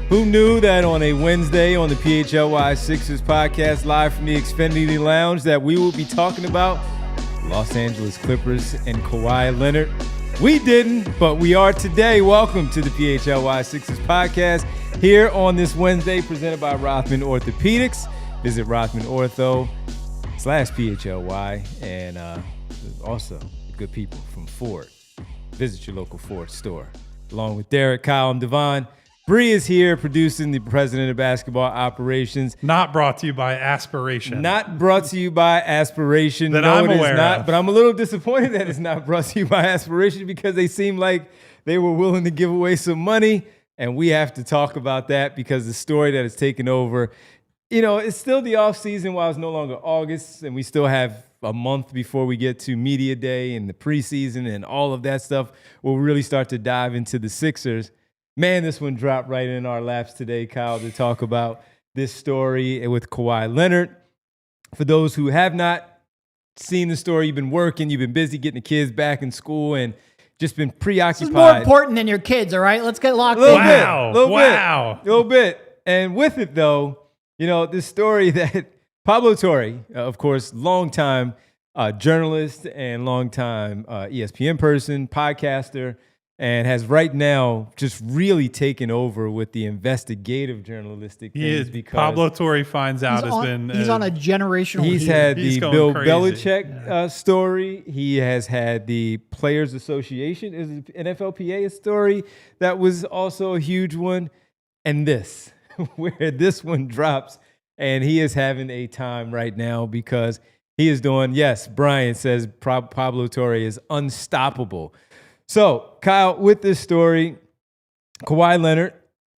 Who knew that on a Wednesday on the PHLY Sixers podcast, live from the Xfinity Lounge, that we will be talking about Los Angeles Clippers and Kawhi Leonard? We didn't, but we are today. Welcome to the PHLY Sixers podcast here on this Wednesday, presented by Rothman Orthopedics. Visit RothmanOrtho.com/PHLY, and also good people from Ford. Visit your local Ford store. Along with Derek, Kyle, and Devon. Bree is here producing, the president of basketball operations. Not brought to you by Aspiration. Not brought to you by Aspiration. That no, I'm it is aware not. of. But I'm a little disappointed that it's not brought to you by Aspiration, because they seem like they were willing to give away some money. And we have to talk about that, because the story that has taken over, you know, it's still the off season while it's no longer August, and we still have a month before we get to media day and the preseason and all of that stuff. We'll really start to dive into the Sixers. Man, this one dropped right in our laps today, Kyle, to talk about this story with Kawhi Leonard. For those who have not seen the story, you've been working, you've been busy getting the kids back in school, and just been preoccupied. This is more important than your kids, all right? Let's get locked in. Wow. A little bit. And with it, though, you know, this story that Pablo Torre, of course, longtime journalist and longtime ESPN person, podcaster, and has right now just really taken over with the investigative journalistic things. Because Pablo Torre finds out He's on a generational he's heat. had He's the going Bill crazy. Belichick story. He has had the Players Association, is it NFLPA story that was also a huge one. And this, where this one drops, and he is having a time right now because he is doing, yes, Brian says Pablo Torre is unstoppable. So, Kyle, with this story, Kawhi Leonard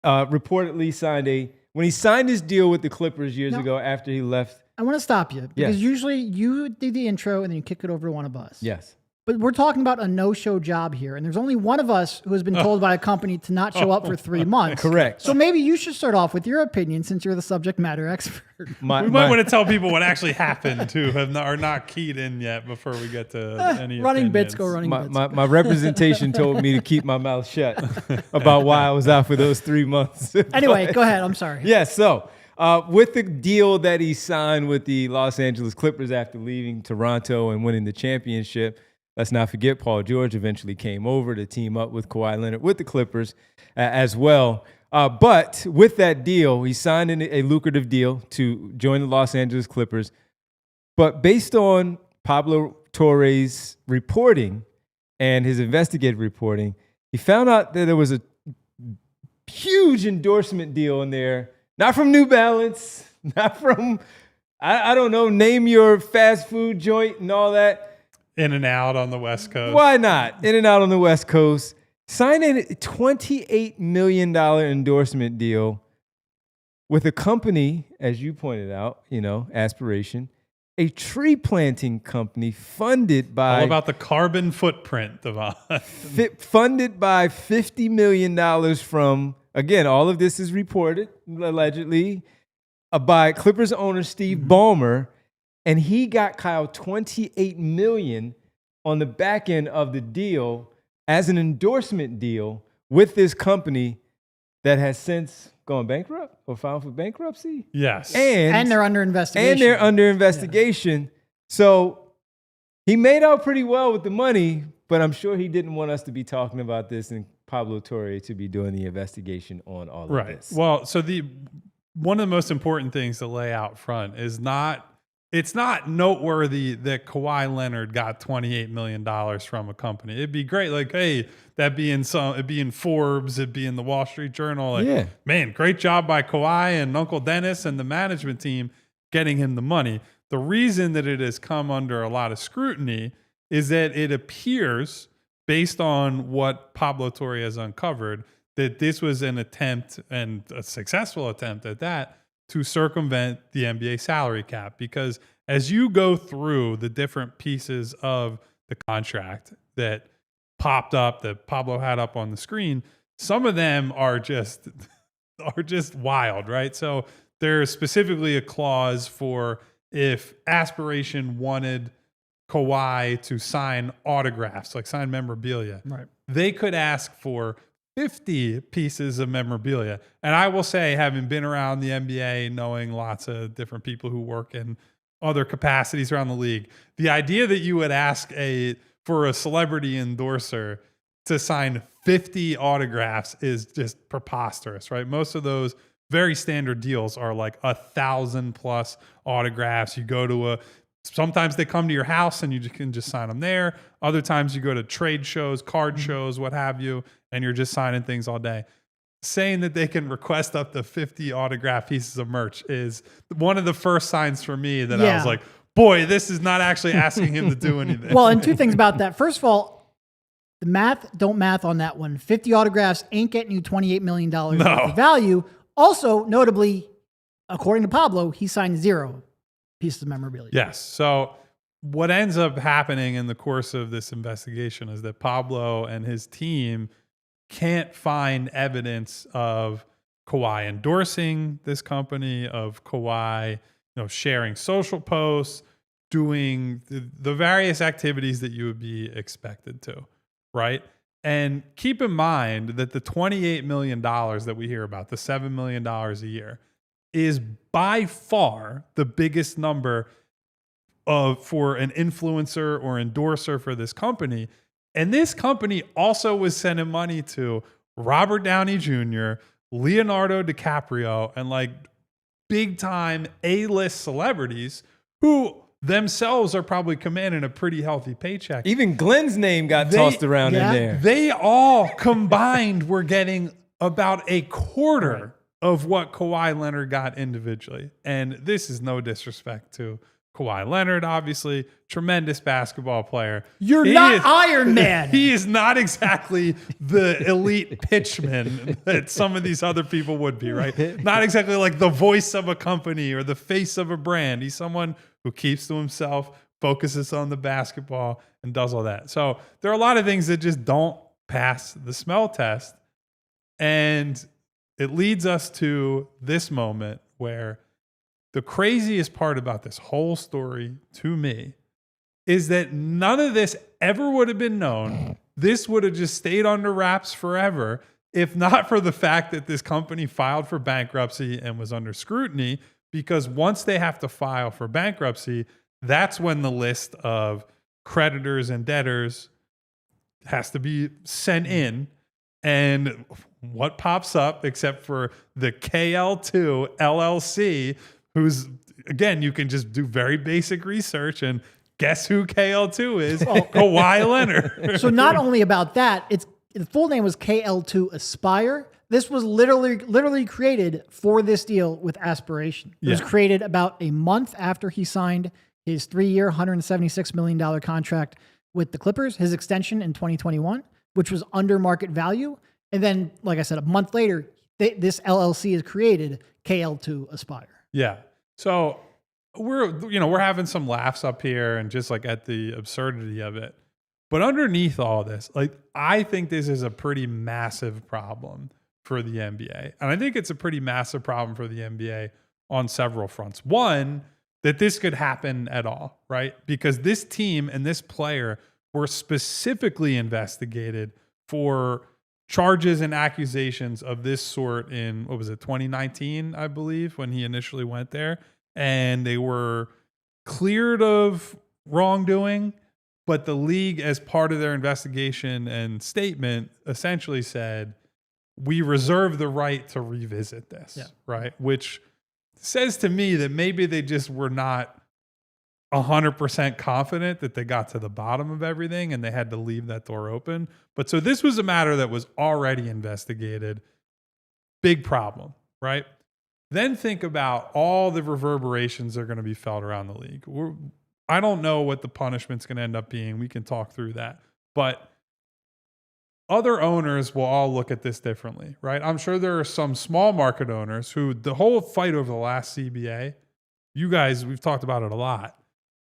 reportedly when he signed his deal with the Clippers years ago after he left. I want to stop you because Yes. usually you do the intro and then you kick it over to one of us. Yes. But we're talking about a no-show job here, and there's only one of us who has been told by a company to not show up for 3 months. Correct. So maybe you should start off with your opinion since you're the subject matter expert. We might want to tell people what actually happened who are not keyed in yet before we get to any running bits opinions. go running bits. My representation told me to keep my mouth shut about why I was out for those 3 months. Anyway, go ahead. I'm sorry. Yeah, so with the deal that he signed with the Los Angeles Clippers after leaving Toronto and winning the championship, let's not forget Paul George eventually came over to team up with Kawhi Leonard with the Clippers as well. But with that deal, he signed a lucrative deal to join the Los Angeles Clippers. But based on Pablo Torre's reporting and his investigative reporting, he found out that there was a huge endorsement deal in there, not from New Balance, not from, I don't know, name your fast food joint and all that. In and out on the West Coast. Why not? In and out on the West Coast. Signing a $28 million endorsement deal with a company, as you pointed out, you know, Aspiration, a tree planting company funded by... All about the carbon footprint, Devon. funded by $50 million from, again, all of this is reported, allegedly, by Clippers owner Steve Ballmer. And he got Kyle $28 million on the back end of the deal as an endorsement deal with this company that has since gone bankrupt or filed for bankruptcy. Yes. And they're under investigation. And they're under investigation. Yeah. So he made out pretty well with the money, but I'm sure he didn't want us to be talking about this and Pablo Torre to be doing the investigation on all of this. Well, so one of the most important things to lay out front is it's not noteworthy that Kawhi Leonard got $28 million from a company. It'd be great. Like, hey, it'd be in Forbes, it'd be in the Wall Street Journal. Like, yeah. Man, great job by Kawhi and Uncle Dennis and the management team getting him the money. The reason that it has come under a lot of scrutiny is that it appears, based on what Pablo Torre has uncovered, that this was an attempt, and a successful attempt at that, to circumvent the NBA salary cap. Because as you go through the different pieces of the contract that popped up, that Pablo had up on the screen, some of them are just wild, right? So there's specifically a clause for if Aspiration wanted Kawhi to sign autographs, like sign memorabilia, right, they could ask for 50 pieces of memorabilia. And I will say, having been around the NBA, knowing lots of different people who work in other capacities around the league, the idea that you would ask for a celebrity endorser to sign 50 autographs is just preposterous, right? Most of those very standard deals are like 1,000+ autographs. You go to sometimes they come to your house and you can just sign them there. Other times you go to trade shows, card shows, what have you, and you're just signing things all day. Saying that they can request up to 50 autograph pieces of merch is one of the first signs for me that I was like, boy, this is not actually asking him to do anything. Well, and two things about that. First of all, the don't math on that one. 50 autographs ain't getting you $28 million of value. Also, notably, according to Pablo, he signed 0 pieces of memorabilia. Yes. So what ends up happening in the course of this investigation is that Pablo and his team can't find evidence of Kawhi endorsing this company, of Kawhi, sharing social posts, doing the various activities that you would be expected to, right? And keep in mind that the $28 million that we hear about, the $7 million a year, is by far the biggest number for an influencer or endorser for this company. And this company also was sending money to Robert Downey Jr., Leonardo DiCaprio, and like big time A-list celebrities who themselves are probably commanding a pretty healthy paycheck. Even Glenn's name got tossed around in there. They all combined were getting about a quarter of what Kawhi Leonard got individually. And this is no disrespect to Kawhi Leonard, obviously, tremendous basketball player. You're not Iron Man. He is not exactly the elite pitchman that some of these other people would be, right? Not exactly like the voice of a company or the face of a brand. He's someone who keeps to himself, focuses on the basketball, and does all that. So there are a lot of things that just don't pass the smell test. And it leads us to this moment where the craziest part about this whole story to me is that none of this ever would have been known. This would have just stayed under wraps forever if not for the fact that this company filed for bankruptcy and was under scrutiny, because once they have to file for bankruptcy, that's when the list of creditors and debtors has to be sent in. And what pops up, except for the KL2 LLC, who's, again, you can just do very basic research and guess who KL2 is? Kawhi Leonard. So not only about that, the full name was KL2 Aspire. This was literally created for this deal with Aspiration. It was created about a month after he signed his 3-year, $176 million contract with the Clippers, his extension in 2021, which was under market value. And then, like I said, a month later, this LLC is created, KL2 Aspire. Yeah. So we're having some laughs up here and just like at the absurdity of it. But underneath all this, like, I think this is a pretty massive problem for the NBA. And I think it's a pretty massive problem for the NBA on several fronts. One, that this could happen at all, right? Because this team and this player were specifically investigated for charges and accusations of this sort in, 2019, I believe, when he initially went there. And they were cleared of wrongdoing, but the league, as part of their investigation and statement, essentially said, we reserve the right to revisit this, right? Which says to me that maybe they just were not 100% confident that they got to the bottom of everything and they had to leave that door open. But so this was a matter that was already investigated. Big problem, right? Then think about all the reverberations that are going to be felt around the league. I don't know what the punishment's going to end up being. We can talk through that. But other owners will all look at this differently, right? I'm sure there are some small market owners who the whole fight over the last CBA, you guys, we've talked about it a lot,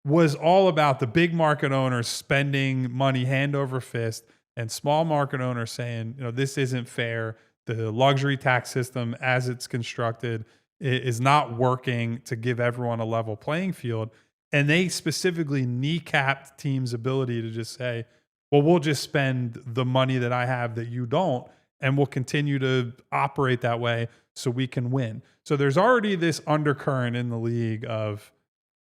was all about the big market owners spending money hand over fist and small market owners saying, this isn't fair. The luxury tax system as it's constructed is not working to give everyone a level playing field. And they specifically kneecapped teams' ability to just say, well, we'll just spend the money that I have that you don't. and we'll continue to operate that way so we can win. So there's already this undercurrent in the league of,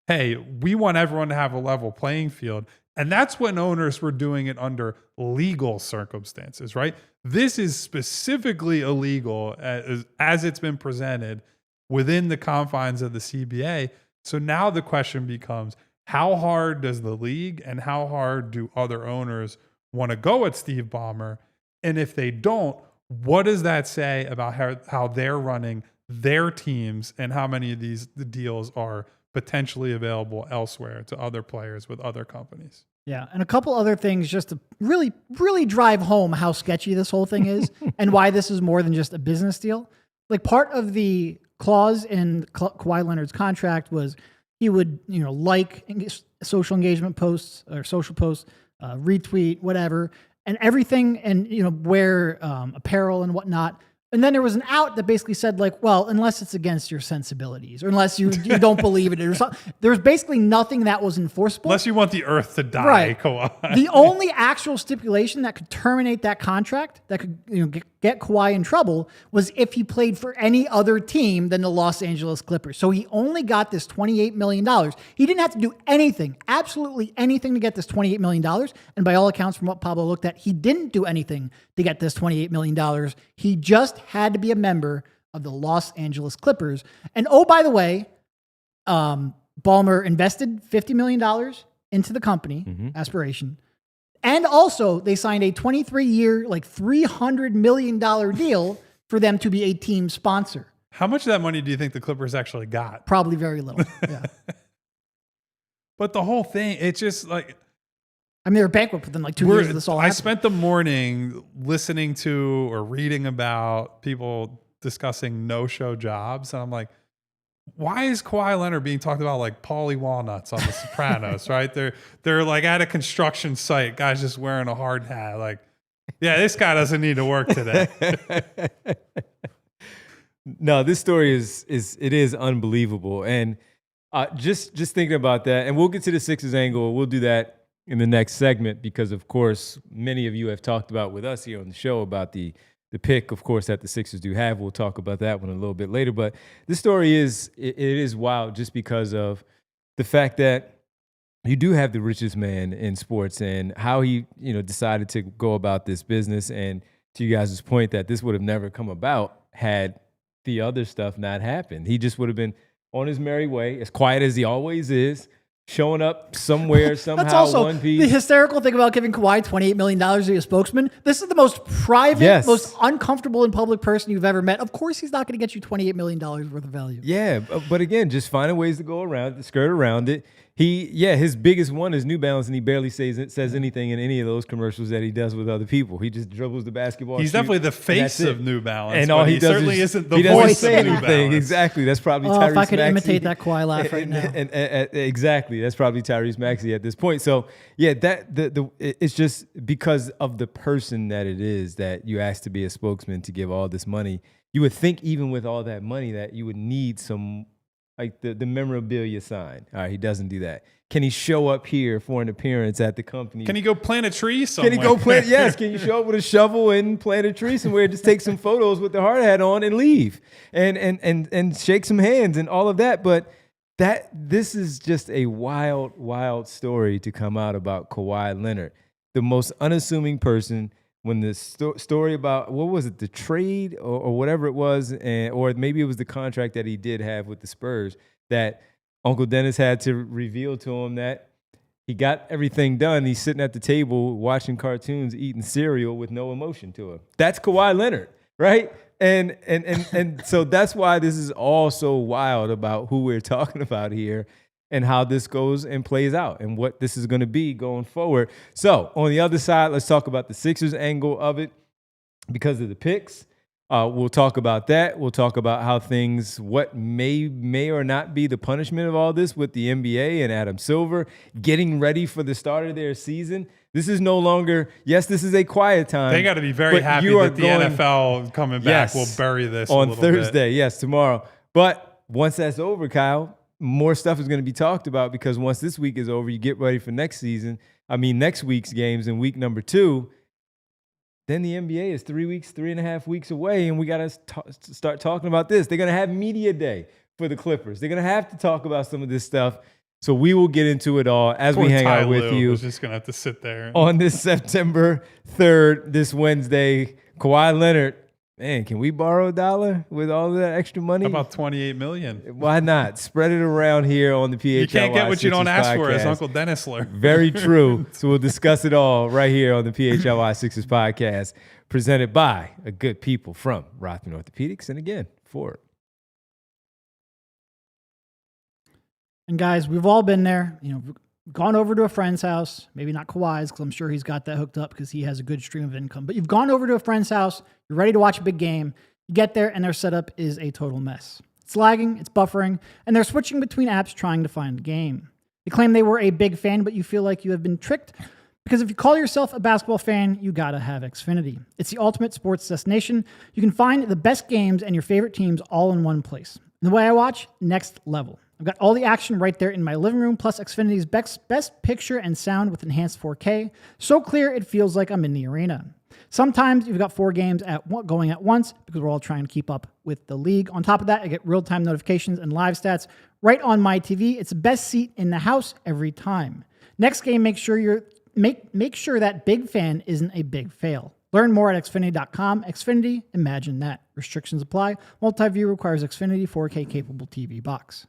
hey, we want everyone to have a level playing field. And that's when owners were doing it under legal circumstances, right? This is specifically illegal as it's been presented within the confines of the CBA. So now the question becomes, how hard does the league and how hard do other owners want to go at Steve Ballmer? And if they don't, what does that say about how they're running their teams and how many of the deals are potentially available elsewhere to other players with other companies? Yeah, and a couple other things just to really, really drive home how sketchy this whole thing is and why this is more than just a business deal. Like part of the clause in Kawhi Leonard's contract was he would, like social engagement posts or social posts, retweet, whatever, and everything, and wear apparel and whatnot. And then there was an out that basically said, like, well, unless it's against your sensibilities or unless you don't believe it or something. There's basically nothing that was enforceable. Unless you want the earth to die, right. Kawhi. The only actual stipulation that could terminate that contract, that could get Kawhi in trouble, was if he played for any other team than the Los Angeles Clippers. So he only got this $28 million. He didn't have to do anything, absolutely anything to get this $28 million. And by all accounts, from what Pablo looked at, he didn't do anything to get this $28 million. He just had to be a member of the Los Angeles Clippers. And oh, by the way, Ballmer invested $50 million into the company, Aspiration. And also they signed a 23-year, like $300 million deal for them to be a team sponsor. How much of that money do you think the Clippers actually got? Probably very little. Yeah. But the whole thing, it's just like, I mean, they were bankrupt within like 2 years of this all happened. I spent the morning listening to or reading about people discussing no-show jobs. And I'm like, why is Kawhi Leonard being talked about like Paulie Walnuts on The Sopranos, right? They're like at a construction site, guys just wearing a hard hat. Like, yeah, this guy doesn't need to work today. No, this story is unbelievable. And just thinking about that, and we'll get to the Sixers angle. We'll do that in the next segment because, of course, many of you have talked about with us here on the show about the pick, of course, that the Sixers do have. We'll talk about that one a little bit later. But this story is wild just because of the fact that you do have the richest man in sports and how he, decided to go about this business. And to you guys' point that this would have never come about had the other stuff not happened. He just would have been on his merry way, as quiet as he always is, showing up somewhere, somehow, That's also one piece. The hysterical thing about giving Kawhi $28 million to be a spokesman. This is the most private, most uncomfortable in public person you've ever met. Of course, he's not going to get you $28 million worth of value. Yeah, but again, just finding ways to go around, skirt around it. His biggest one is New Balance, and he barely says anything in any of those commercials that he does with other people. He just dribbles the basketball. He's definitely the face of New Balance, and all he does certainly isn't the he voice of anything. New Balance. Exactly, that's probably Tyrese Maxey. If I could imitate that Kawhi laugh right now. Exactly, that's probably Tyrese Maxey at this point. So yeah, it's just because of the person that it is that you asked to be a spokesman to give all this money. You would think even with all that money that you would need some, like the memorabilia sign. All right, he doesn't do that. Can he show up here for an appearance at the company? Can he go plant a tree somewhere? Can he go plant? Yes. Can you show up with a shovel and plant a tree somewhere? Just take some photos with the hard hat on and leave, and shake some hands and all of that. But this is just a wild, wild story to come out about Kawhi Leonard, the most unassuming person. When the story about, what was it, the trade or whatever it was, or maybe it was the contract that he did have with the Spurs, that Uncle Dennis had to reveal to him that he got everything done. He's sitting at the table watching cartoons, eating cereal with no emotion to him. That's Kawhi Leonard, right? And so that's why this is all so wild about who we're talking about here and how this goes and plays out and what this is going to be going forward. So on the other side, let's talk about the Sixers angle of it because of the picks. We'll talk about that. We'll talk about how things, what may or not be the punishment of all this with the NBA and Adam Silver getting ready for the start of their season. This is no longer, yes, this is a quiet time. They got to be very happy that the NFL coming back will bury this on a little Thursday. bit. Yes, tomorrow. But once that's over, Kyle, more stuff is going to be talked about because once this week is over, you get ready for next week's games in week number 2. then the NBA is 3.5 weeks away, and we got to start talking about this. They're going to have media day for the Clippers. They're going to have to talk about some of this stuff. So we will get into it all as we hang out with you. Was just going to have to sit there. On this September 3rd, this Wednesday, Kawhi Leonard. Man, can we borrow $1 with all of that extra money? How about $28 million? Why not? Spread it around here on the PHLY. You can't get what you don't ask podcast. for, as Uncle Dennis learned. Very true. So we'll discuss it all right here on the PHLY Sixers podcast, presented by a good people from Rothman Orthopedics. And again, Ford. And guys, we've all been there. Gone over to a friend's house, maybe not Kawhi's, because I'm sure he's got that hooked up because he has a good stream of income. But you've gone over to a friend's house, you're ready to watch a big game. You get there, and their setup is a total mess. It's lagging, it's buffering, and they're switching between apps trying to find the game. They claim they were a big fan, but you feel like you have been tricked. Because if you call yourself a basketball fan, you gotta have Xfinity. It's the ultimate sports destination. You can find the best games and your favorite teams all in one place. And the way I watch, next level. I've got all the action right there in my living room, plus Xfinity's best picture and sound with enhanced 4K. So clear, it feels like I'm in the arena. Sometimes you've got 4 games going at once because we're all trying to keep up with the league. On top of that, I get real-time notifications and live stats right on my TV. It's the best seat in the house every time. Next game, make sure that big fan isn't a big fail. Learn more at Xfinity.com. Xfinity, imagine that. Restrictions apply. Multi-view requires Xfinity 4K capable TV box.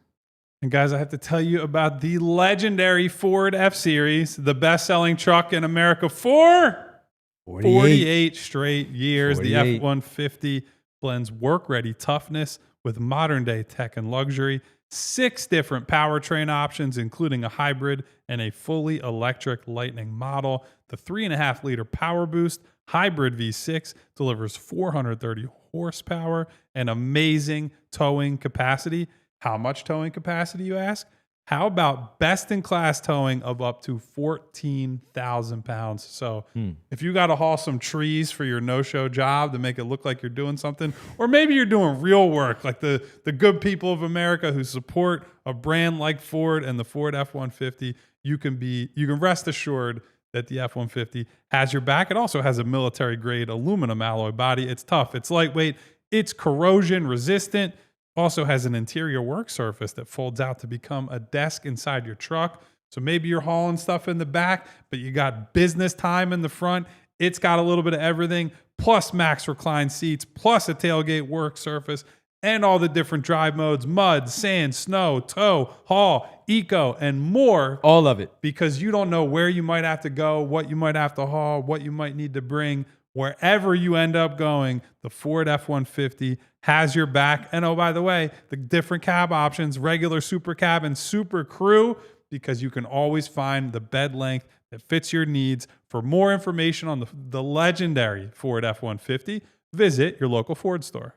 And guys, I have to tell you about the legendary Ford F-Series, the best-selling truck in America for 48 straight years. 48. The F-150 blends work-ready toughness with modern-day tech and luxury. 6 different powertrain options, including a hybrid and a fully electric Lightning model. The 3.5-liter Power Boost hybrid V6 delivers 430 horsepower and amazing towing capacity. How much towing capacity, you ask? How about best-in-class towing of up to 14,000 pounds? So if you got to haul some trees for your no-show job to make it look like you're doing something, or maybe you're doing real work, like the good people of America who support a brand like Ford and the Ford F-150, you can rest assured that the F-150 has your back. It also has a military-grade aluminum alloy body. It's tough. It's lightweight. It's corrosion-resistant. Also has an interior work surface that folds out to become a desk inside your truck. So maybe you're hauling stuff in the back, but you got business time in the front. It's got a little bit of everything, plus max recline seats, plus a tailgate work surface, and all the different drive modes: mud, sand, snow, tow, haul, eco, and more. All of it. Because you don't know where you might have to go, what you might have to haul, what you might need to bring. Wherever you end up going, the Ford F-150 has your back. And oh, by the way, the different cab options: regular, super cab, and super crew, because you can always find the bed length that fits your needs. For more information on the legendary Ford F-150, visit your local Ford store.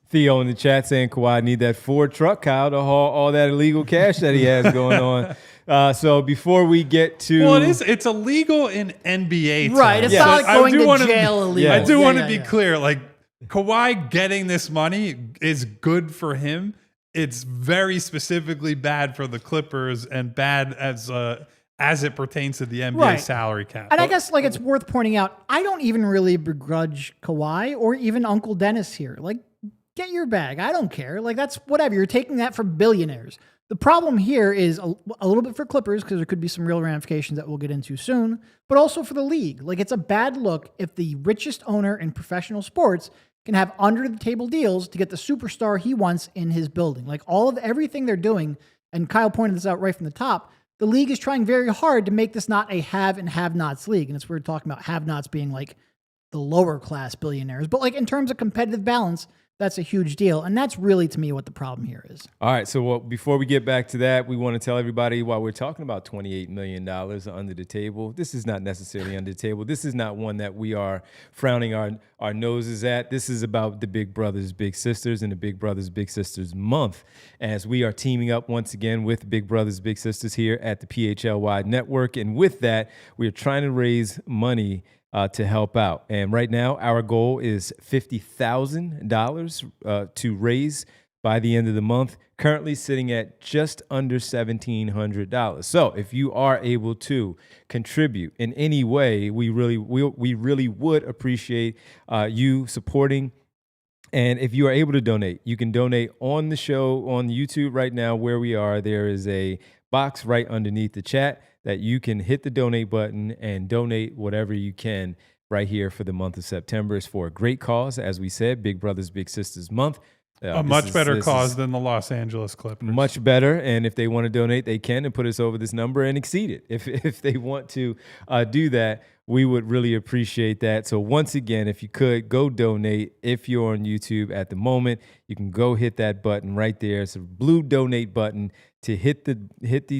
Theo in the chat saying Kawhi need that Ford truck, Kyle, to haul all that illegal cash that he has going on. So before we get to... Well, it's illegal in NBA terms. Right, it's not like going to jail illegal. I do want to be clear. Like, Kawhi getting this money is good for him. It's very specifically bad for the Clippers and bad as it pertains to the NBA salary cap. And I guess it's worth pointing out, I don't even really begrudge Kawhi or even Uncle Dennis here. Get your bag. I don't care. That's whatever. You're taking that from billionaires. The problem here is a little bit for Clippers, because there could be some real ramifications that we'll get into soon, but also for the league. It's a bad look if the richest owner in professional sports can have under-the-table deals to get the superstar he wants in his building. Everything they're doing, and Kyle pointed this out right from the top, the league is trying very hard to make this not a have and have-nots league. And it's weird talking about have-nots being the lower-class billionaires. But in terms of competitive balance, that's a huge deal. And that's really, to me, what the problem here is. All right. So before we get back to that, we want to tell everybody, while we're talking about $28 million under the table, this is not necessarily under the table. This is not one that we are frowning our noses at. This is about the Big Brothers, Big Sisters, and the Big Brothers, Big Sisters month, as we are teaming up once again with Big Brothers, Big Sisters here at the PHLY Network. And with that, we are trying to raise money to help out. And right now, our goal is $50,000 to raise by the end of the month. currently sitting at just under $1,700. So if you are able to contribute in any way, we really would appreciate you supporting. And if you are able to donate, you can donate on the show on YouTube right now where we are. There is a box right underneath the chat that you can hit the donate button and donate whatever you can right here for the month of September. It's for a great cause, as we said, Big Brothers Big Sisters Month. A much better cause than the Los Angeles Clippers. Much better, and if they want to donate, they can, and put us over this number and exceed it. If they want to do that, we would really appreciate that. So once again, if you could, go donate. If you're on YouTube at the moment, you can go hit that button right there. It's a blue donate button. To hit the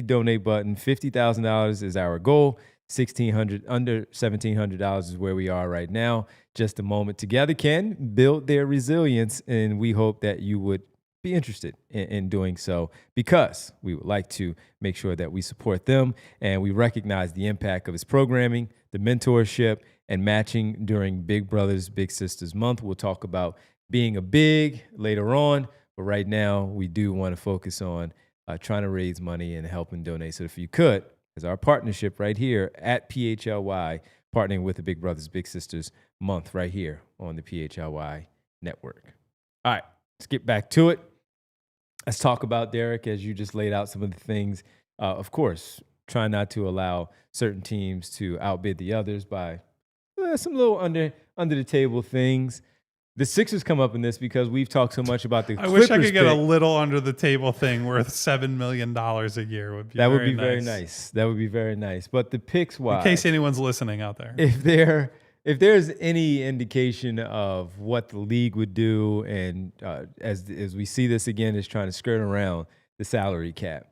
donate button. $50,000 is our goal. under $1,700 is where we are right now. Just a moment together can build their resilience, and we hope that you would be interested in doing so, because we would like to make sure that we support them and we recognize the impact of its programming, the mentorship, and matching during Big Brothers Big Sisters Month. We'll talk about being a big later on, but right now we do want to focus on trying to raise money and help and donate. So if you could, as our partnership right here at PHLY, partnering with the Big Brothers Big Sisters Month right here on the PHLY network. All right, let's get back to it. Let's talk about, Derek, as you just laid out some of the things. Of course, try not to allow certain teams to outbid the others by some little under the table things. The Sixers come up in this because we've talked so much about the Clippers. I wish I could get a little under the table thing worth $7 million a year. That would be very nice. That would be very nice. But the picks wise, in case anyone's listening out there, if there's any indication of what the league would do, and as we see this again, is trying to skirt around the salary cap.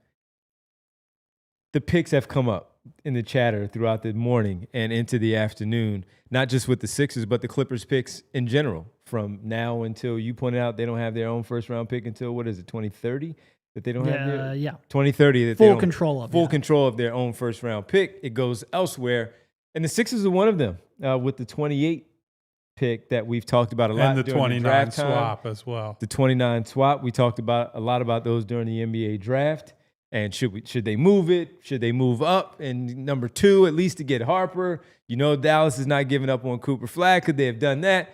The picks have come up in the chatter throughout the morning and into the afternoon, not just with the Sixers, but the Clippers picks in general. From now until, you pointed out, they don't have their own first round pick until, what is it, 2030? That they don't have their 2030 that full control of their own first round pick. It goes elsewhere, and the Sixers are one of them with the 28 pick that we've talked about a lot. And the 29 swap as well. The 29 swap, we talked about a lot about those during the NBA draft. And should they move it? Should they move up? And number two, at least to get Harper. You know, Dallas is not giving up on Cooper Flag. Could they have done that?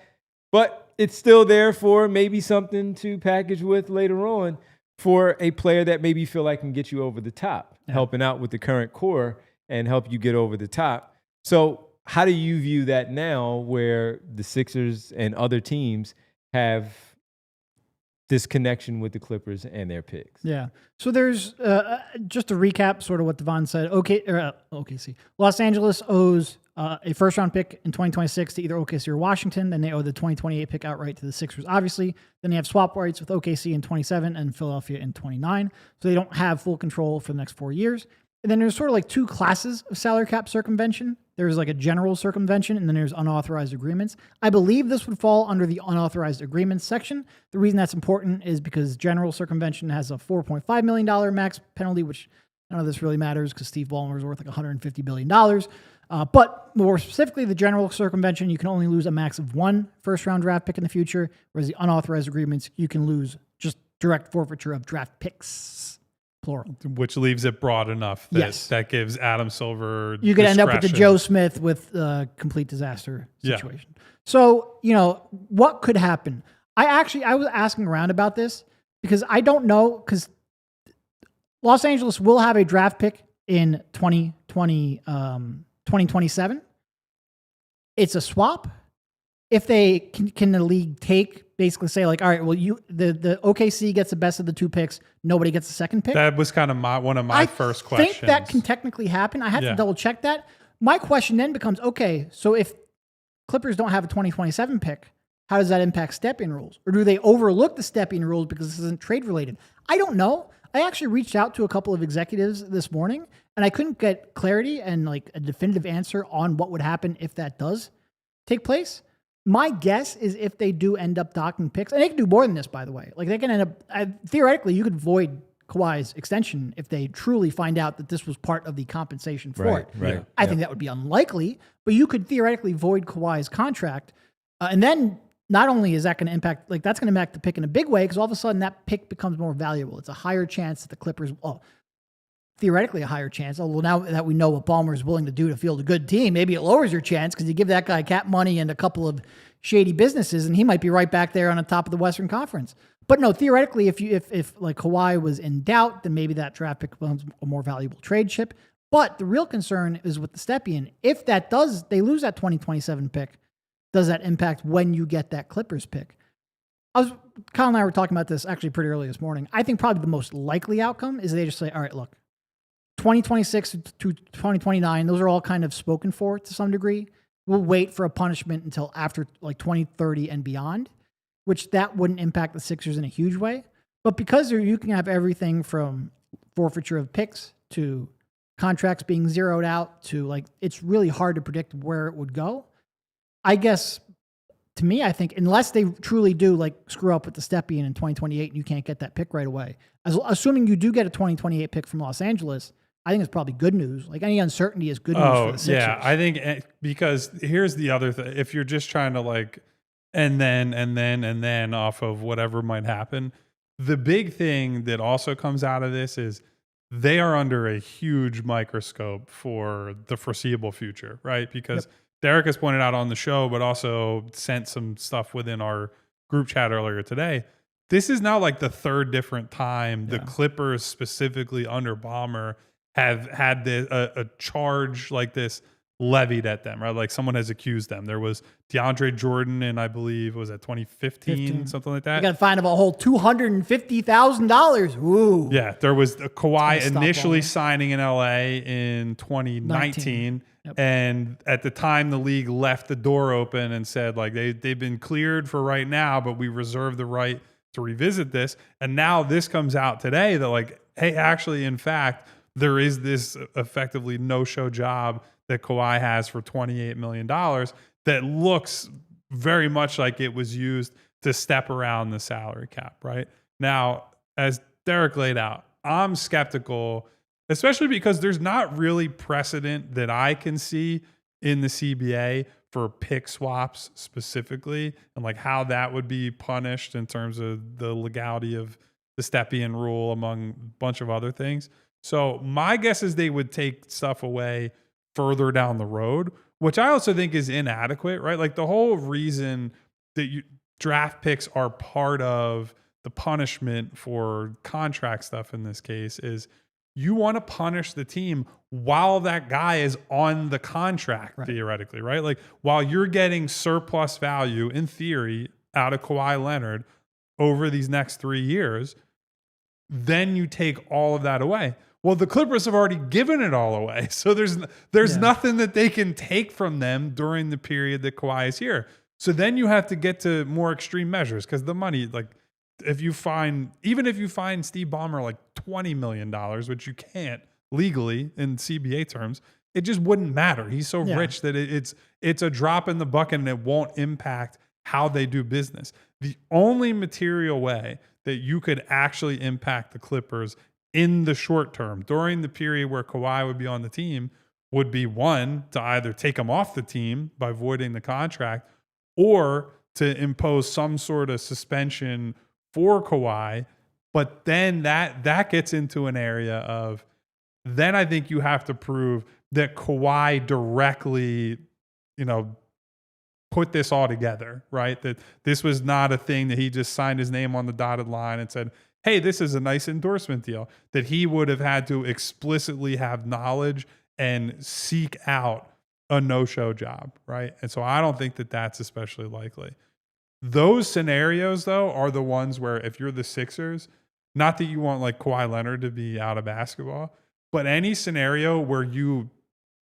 But it's still there for maybe something to package with later on for a player that maybe you feel like can get you over the top, helping out with the current core and help you get over the top. So how do you view that now, where the Sixers and other teams have this connection with the Clippers and their picks? Yeah. So there's, just to recap sort of what Devon said, OKC. Los Angeles owes a first-round pick in 2026 to either OKC or Washington. Then they owe the 2028 pick outright to the Sixers, obviously. Then they have swap rights with OKC in 27 and Philadelphia in 29. So they don't have full control for the next 4 years. And then there's sort of like two classes of salary cap circumvention. There's like a general circumvention, and then there's unauthorized agreements. I believe this would fall under the unauthorized agreements section. The reason that's important is because general circumvention has a $4.5 million max penalty, which none of this really matters because Steve Ballmer is worth like $150 billion. But more specifically, the general circumvention, you can only lose a max of one first-round draft pick in the future, whereas the unauthorized agreements, you can lose just direct forfeiture of draft picks. Plural. Which leaves it broad enough that that gives Adam Silver you could end up with the Joe Smith with a complete disaster situation. So, you know, what could happen? I was asking around about this because I don't know, because Los Angeles will have a draft pick in 2027. It's a swap. If they can the league basically say like, all right, well, the OKC gets the best of the two picks, nobody gets the second pick. That was kind of one of my first questions. I think that can technically happen. I had to double check that. My question then becomes, okay, so if Clippers don't have a 2027 pick, how does that impact step-in rules? Or do they overlook the step-in rules because this isn't trade related? I don't know. I actually reached out to a couple of executives this morning, and I couldn't get clarity and like a definitive answer on what would happen if that does take place. My guess is if they do end up docking picks, and they can do more than this, by the way. Like they can end up, theoretically, you could void Kawhi's extension if they truly find out that this was part of the compensation for it. Right. I think that would be unlikely, but you could theoretically void Kawhi's contract and then not only is that going to impact, like that's going to impact the pick in a big way, because all of a sudden that pick becomes more valuable. It's a higher chance that the Clippers, theoretically a higher chance. Although now that we know what Ballmer is willing to do to field a good team, maybe it lowers your chance because you give that guy cap money and a couple of shady businesses, and he might be right back there on the top of the Western Conference. But no, theoretically, if like Kawhi was in doubt, then maybe that draft pick becomes a more valuable trade chip. But the real concern is with the Stepien. If that they lose that 2027 pick, does that impact when you get that Clippers pick? Kyle and I were talking about this actually pretty early this morning. I think probably the most likely outcome is they just say, all right, look, 2026 to 2029, those are all kind of spoken for to some degree. We'll wait for a punishment until after like 2030 and beyond, which that wouldn't impact the Sixers in a huge way. But because you can have everything from forfeiture of picks to contracts being zeroed out to like, it's really hard to predict where it would go. I guess, to me, I think unless they truly do like screw up with the Stepien in 2028 and you can't get that pick right away, assuming you do get a 2028 pick from Los Angeles, I think it's probably good news. Like any uncertainty is good news for the Sixers. Yeah, I think because here's the other thing. If you're just trying to like, and then off of whatever might happen, the big thing that also comes out of this is they are under a huge microscope for the foreseeable future, right? Because Derek has pointed out on the show, but also sent some stuff within our group chat earlier today. This is now like the third different time the Clippers, specifically under Ballmer, have had a charge like this levied at them, right? Like someone has accused them. There was DeAndre Jordan in, I believe, was that 2015, something like that? You got to find about a whole $250,000. Ooh. Yeah, there was Kawhi initially signing in LA in 2019. Yep. And at the time, the league left the door open and said, like, they've been cleared for right now, but we reserve the right to revisit this. And now this comes out today that, like, hey, actually, in fact, there is this effectively no-show job that Kawhi has for $28 million that looks very much like it was used to step around the salary cap, right? Now, as Derek laid out, I'm skeptical, especially because there's not really precedent that I can see in the CBA for pick swaps specifically and like how that would be punished in terms of the legality of the Stepien rule among a bunch of other things. So my guess is they would take stuff away further down the road, which I also think is inadequate, right? Like the whole reason that draft picks are part of the punishment for contract stuff in this case is you want to punish the team while that guy is on the contract, theoretically, right? Like while you're getting surplus value in theory out of Kawhi Leonard over these next 3 years, then you take all of that away. Well, the Clippers have already given it all away. So there's nothing that they can take from them during the period that Kawhi is here. So then you have to get to more extreme measures because the money, like even if you find Steve Ballmer like $20 million, which you can't legally in CBA terms, it just wouldn't matter. He's so rich that it's a drop in the bucket and it won't impact how they do business. The only material way that you could actually impact the Clippers in the short term, during the period where Kawhi would be on the team, would be one, to either take him off the team by voiding the contract or to impose some sort of suspension for Kawhi. But then that gets into an area of, then I think you have to prove that Kawhi directly, put this all together, right? That this was not a thing that he just signed his name on the dotted line and said, hey, this is a nice endorsement deal, that he would have had to explicitly have knowledge and seek out a no-show job, right? And so I don't think that that's especially likely. Those scenarios, though, are the ones where if you're the Sixers, not that you want like Kawhi Leonard to be out of basketball, but any scenario where you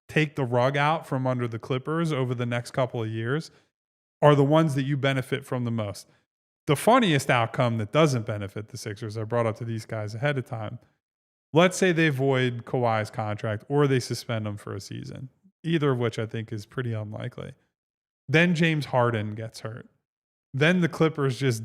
take the rug out from under the Clippers over the next couple of years are the ones that you benefit from the most. The funniest outcome that doesn't benefit the Sixers, I brought up to these guys ahead of time. Let's say they void Kawhi's contract or they suspend him for a season, either of which I think is pretty unlikely. Then James Harden gets hurt. Then the Clippers just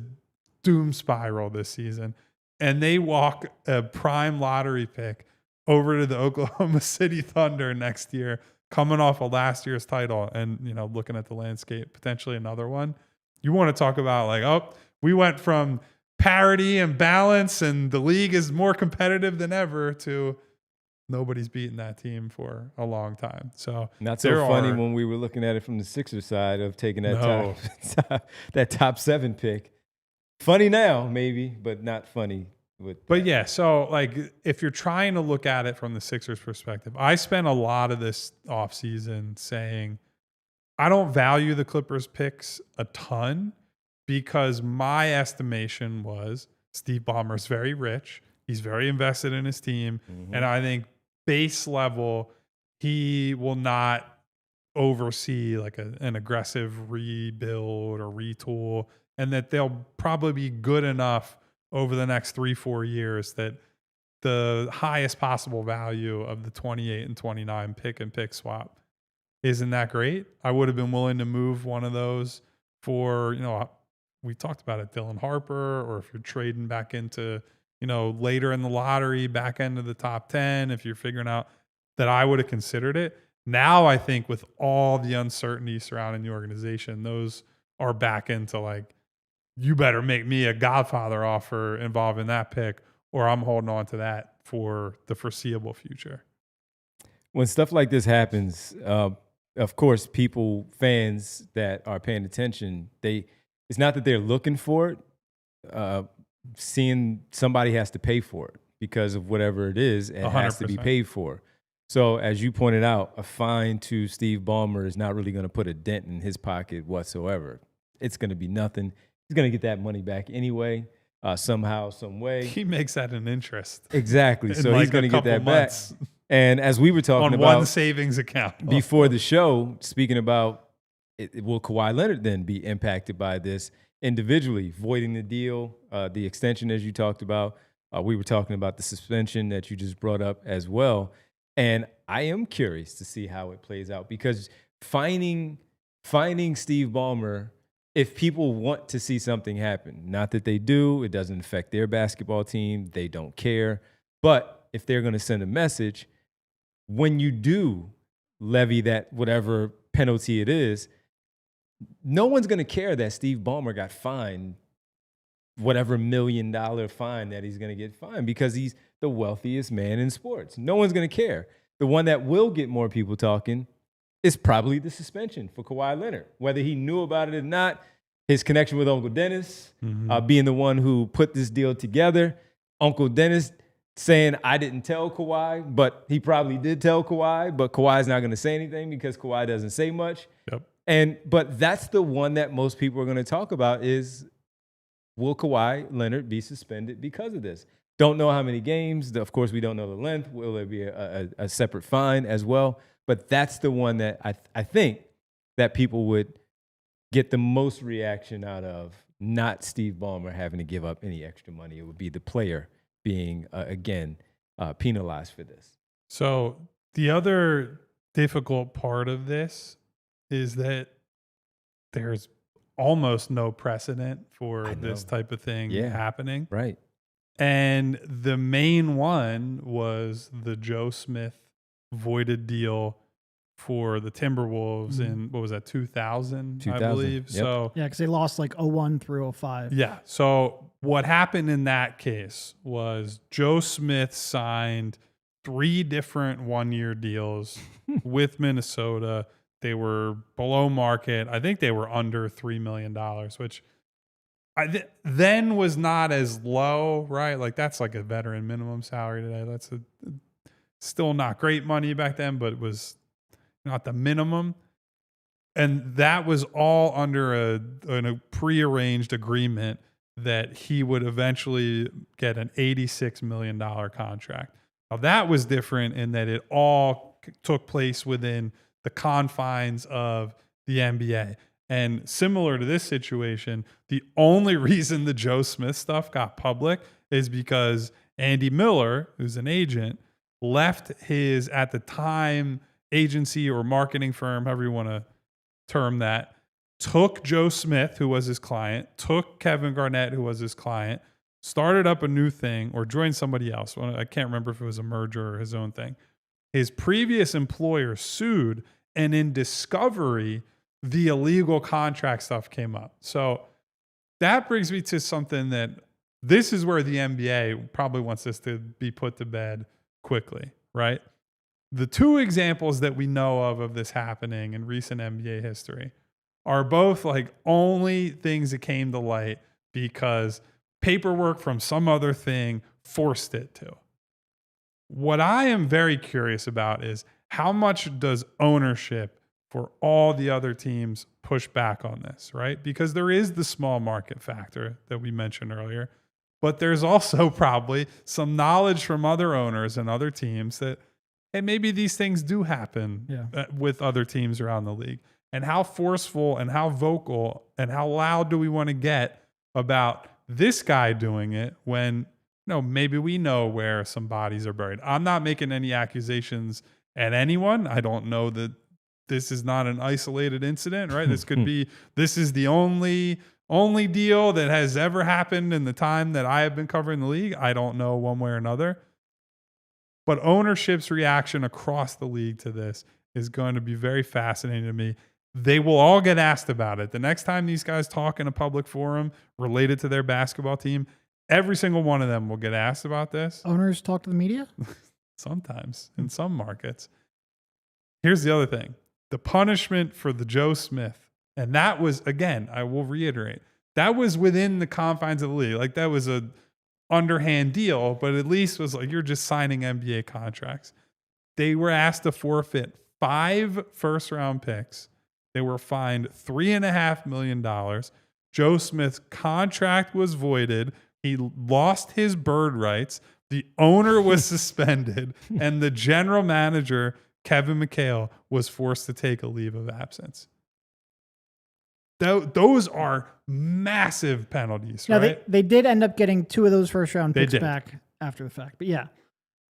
doom spiral this season, and they walk a prime lottery pick over to the Oklahoma City Thunder next year, coming off of last year's title and, looking at the landscape, potentially another one. You want to talk about like, oh, we went from parity and balance and the league is more competitive than ever to nobody's beaten that team for a long time. So not so funny when we were looking at it from the Sixers side of taking that that top 7 pick. Funny now, maybe, but not funny. But yeah, so like if you're trying to look at it from the Sixers perspective, I spent a lot of this offseason saying I don't value the Clippers picks a ton because my estimation was Steve Ballmer's very rich. He's very invested in his team. Mm-hmm. And I think base level, he will not oversee like an aggressive rebuild or retool, and that they'll probably be good enough over the next 3-4 years that the highest possible value of the 28 and 29 pick and pick swap isn't that great. I would have been willing to move one of those for, we talked about it, Dylan Harper, or if you're trading back into, later in the lottery, back end of the top 10, if you're figuring out that, I would have considered it. Now I think with all the uncertainty surrounding the organization, those are back into like, you better make me a Godfather offer involving that pick, or I'm holding on to that for the foreseeable future. When stuff like this happens, of course, fans that are paying attention, it's not that they're looking for it. Seeing somebody has to pay for it because of whatever it is, it 100%. Has to be paid for. So as you pointed out, a fine to Steve Ballmer is not really going to put a dent in his pocket whatsoever. It's going to be nothing. He's going to get that money back anyway, somehow, some way. He makes that an interest. Exactly. So he's going to get that back. And as we were talking about one savings account before the show, speaking about will Kawhi Leonard then be impacted by this individually, voiding the deal, the extension as you talked about. We were talking about the suspension that you just brought up as well. And I am curious to see how it plays out because finding Steve Ballmer, if people want to see something happen, not that they do, it doesn't affect their basketball team, they don't care. But if they're going to send a message, when you do levy that whatever penalty it is, no one's going to care that Steve Ballmer got fined whatever $1 million fine that he's going to get fined because he's the wealthiest man in sports. No one's going to care. The one that will get more people talking is probably the suspension for Kawhi Leonard. Whether he knew about it or not, his connection with Uncle Dennis, being the one who put this deal together, Uncle Dennis saying, I didn't tell Kawhi, but he probably did tell Kawhi, but Kawhi's not going to say anything because Kawhi doesn't say much. Yep. But that's the one that most people are going to talk about is, will Kawhi Leonard be suspended because of this? Don't know how many games. Of course, we don't know the length. Will there be a separate fine as well? But that's the one that I think that people would get the most reaction out of, not Steve Ballmer having to give up any extra money. It would be the player being, again, penalized for this. So the other difficult part of this is that there's almost no precedent for this type of thing happening. Right. And the main one was the Joe Smith voided deal for the Timberwolves in, what was that, 2000 I believe. Yep. So yeah, because they lost like 01 through 05. Yeah. So what happened in that case was Joe Smith signed 3 different one-year deals with Minnesota. They were below market. I think they were under $3 million, which then was not as low, right? Like that's like a veteran minimum salary today. That's still not great money back then, but it was not the minimum. And that was all under a prearranged agreement that he would eventually get an $86 million contract. Now that was different in that it all took place within the confines of the NBA. And similar to this situation, the only reason the Joe Smith stuff got public is because Andy Miller, who's an agent, left his, at the time, agency or marketing firm, however you want to term that, took Joe Smith, who was his client, took Kevin Garnett, who was his client, started up a new thing or joined somebody else. I can't remember if it was a merger or his own thing. His previous employer sued, and in discovery, the illegal contract stuff came up. So that brings me to something that this is where the NBA probably wants this to be put to bed quickly, right? The two examples that we know of this happening in recent NBA history are both like only things that came to light because paperwork from some other thing forced it to. What I am very curious about is how much does ownership for all the other teams push back on this, right? Because there is the small market factor that we mentioned earlier, but there's also probably some knowledge from other owners and other teams that, hey, maybe these things do happen with other teams around the league. And how forceful and how vocal and how loud do we want to get about this guy doing it when, maybe we know where some bodies are buried. I'm not making any accusations at anyone. I don't know that this is not an isolated incident, right? This could be, this is the only deal that has ever happened in the time that I have been covering the league. I don't know one way or another. But ownership's reaction across the league to this is going to be very fascinating to me. They will all get asked about it. The next time these guys talk in a public forum related to their basketball team, every single one of them will get asked about this. Owners talk to the media? Sometimes, in some markets. Here's the other thing. The punishment for the Joe Smith, and that was, again, I will reiterate, that was within the confines of the league. Like, that was a underhand deal, but at least was like, you're just signing NBA contracts. They were asked to forfeit 5 first-round picks. They were fined $3.5 million. Joe Smith's contract was voided. He lost his bird rights. The owner was suspended, and the general manager, Kevin McHale, was forced to take a leave of absence. Those are massive penalties, now, right? They did end up getting 2 of those first-round picks back after the fact, but yeah.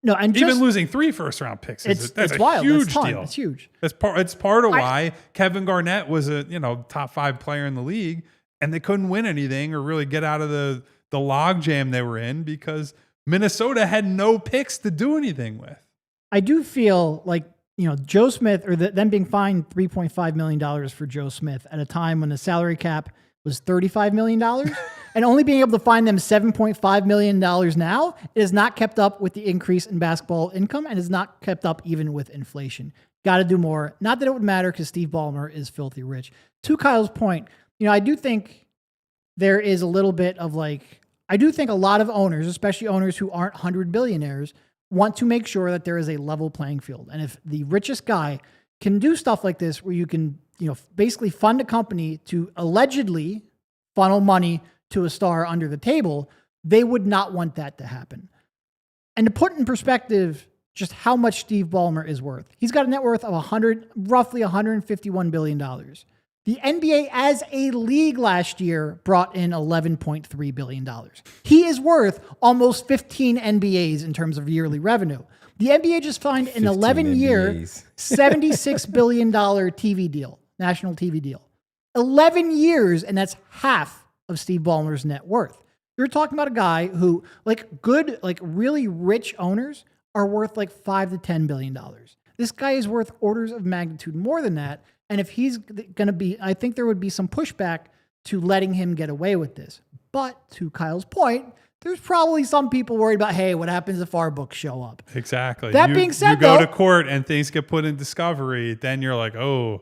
No, and even losing 3 first-round picks that's a wild. huge That's deal. It's huge. It's part of why Kevin Garnett was a top 5 player in the league, and they couldn't win anything or really get out of the logjam they were in because Minnesota had no picks to do anything with. I do feel like Joe Smith, or them being fined $3.5 million for Joe Smith at a time when the salary cap was $35 million, and only being able to find them $7.5 million now is not kept up with the increase in basketball income and is not kept up even with inflation. Got to do more. Not that it would matter because Steve Ballmer is filthy rich. To Kyle's point, I do think there is a little bit of I do think a lot of owners, especially owners who aren't 100 billionaires, want to make sure that there is a level playing field. And if the richest guy can do stuff like this, where you can, basically fund a company to allegedly funnel money to a star under the table, they would not want that to happen. And to put in perspective just how much Steve Ballmer is worth, he's got a net worth of roughly $151 billion. The NBA as a league last year brought in $11.3 billion. He is worth almost 15 NBAs in terms of yearly revenue. The NBA just signed an 11-year, $76 billion TV deal, national TV deal. 11 years, and that's half of Steve Ballmer's net worth. You're talking about a guy who, really rich owners are worth $5 to $10 billion. This guy is worth orders of magnitude more than that. And if he's going to be, I think there would be some pushback to letting him get away with this. But to Kyle's point, there's probably some people worried about, hey, what happens if our books show up? Exactly. That being said, you go to court and things get put in discovery, then you're like, oh,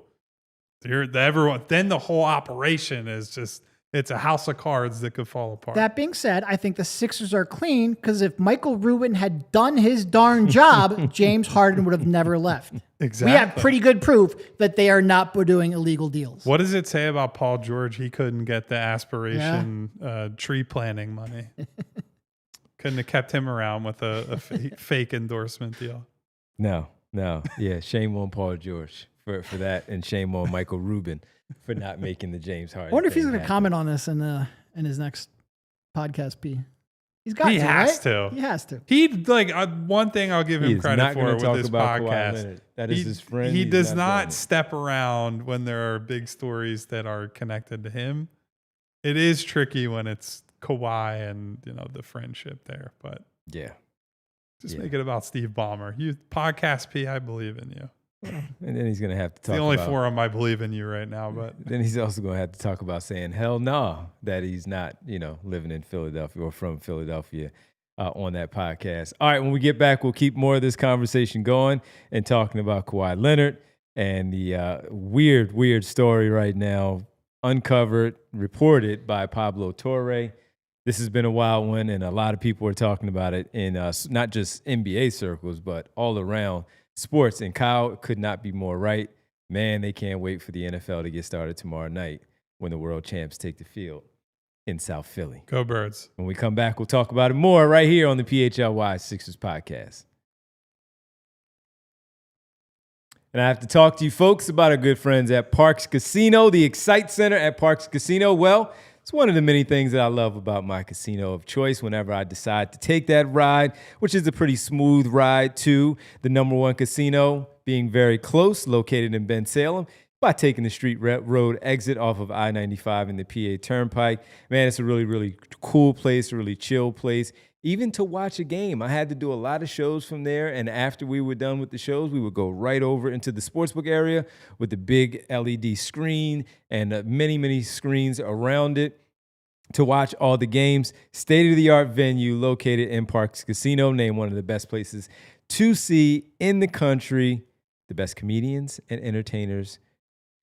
then the whole operation is just, it's a house of cards that could fall apart. That being said, I think the Sixers are clean because if Michael Rubin had done his darn job, James Harden would have never left. Exactly. We have pretty good proof that they are not doing illegal deals. What does it say about Paul George? He couldn't get the Aspiration tree planting money. Couldn't have kept him around with a fake endorsement deal. No. Yeah, shame on Paul George for that, and shame on Michael Rubin for not making the James Harden. I wonder if he's going to happen. comment on this in his next podcast. He's got He to, has right? to. He has to. He'd one thing I'll give him credit for with this podcast. That is his friend. He does not step around when there are big stories that are connected to him. It is tricky when it's Kawhi and the friendship there, but yeah, make it about Steve Ballmer. You podcast P, I believe in you. And then he's going to have to talk the only about, forum I believe in you right now, but then he's also going to have to talk about saying hell no that he's not, living in Philadelphia or from Philadelphia on that podcast. All right, when we get back, we'll keep more of this conversation going and talking about Kawhi Leonard and the weird story right now, uncovered, reported by Pablo Torre. This has been a wild one, and a lot of people are talking about it in not just NBA circles, but all around sports. And Kyle could not be more right. Man, they can't wait for the NFL to get started tomorrow night when the world champs take the field in South Philly. Go Birds. When we come back, we'll talk about it more right here on the PHLY Sixers podcast. And I have to talk to you folks about our good friends at Parks Casino, the Excite Center at Parks Casino. Well, it's one of the many things that I love about my casino of choice whenever I decide to take that ride, which is a pretty smooth ride to the #1 casino, being very close, located in Ben Salem, by taking the street road exit off of I-95 and the PA Turnpike. Man, it's a really, really cool place, a really chill place. Even to watch a game, I had to do a lot of shows from there, and after we were done with the shows, we would go right over into the sportsbook area with the big LED screen and many, many screens around it to watch all the games. State-of-the-art venue located in Parks Casino, named one of the best places to see in the country, the best comedians and entertainers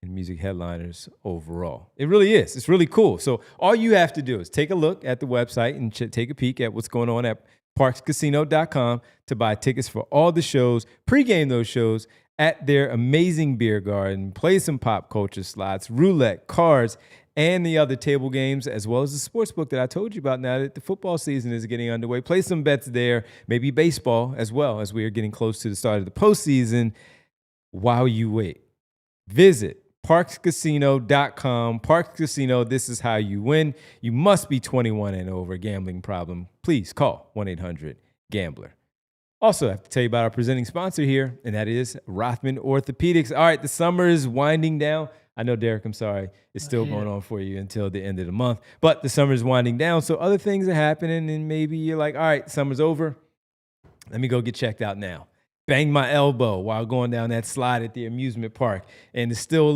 and music headliners overall. It really is. It's really cool. So all you have to do is take a look at the website and take a peek at what's going on at parkscasino.com to buy tickets for all the shows, pregame those shows at their amazing beer garden, play some pop culture slots, roulette, cards, and the other table games, as well as the sports book that I told you about now that the football season is getting underway. Play some bets there, maybe baseball as well, as we are getting close to the start of the postseason. While you wait, visit parkscasino.com. Parks Casino, this is how you win. You must be 21 and over. Gambling problem, please call 1-800-GAMBLER. Also, I have to tell you about our presenting sponsor here, and that is Rothman Orthopedics. All right, the summer is winding down. I know, Derek, I'm sorry. It's still going on for you until the end of the month. But the summer is winding down, so other things are happening, and maybe you're like, all right, summer's over. Let me go get checked out now. Banged my elbow while going down that slide at the amusement park, and it's still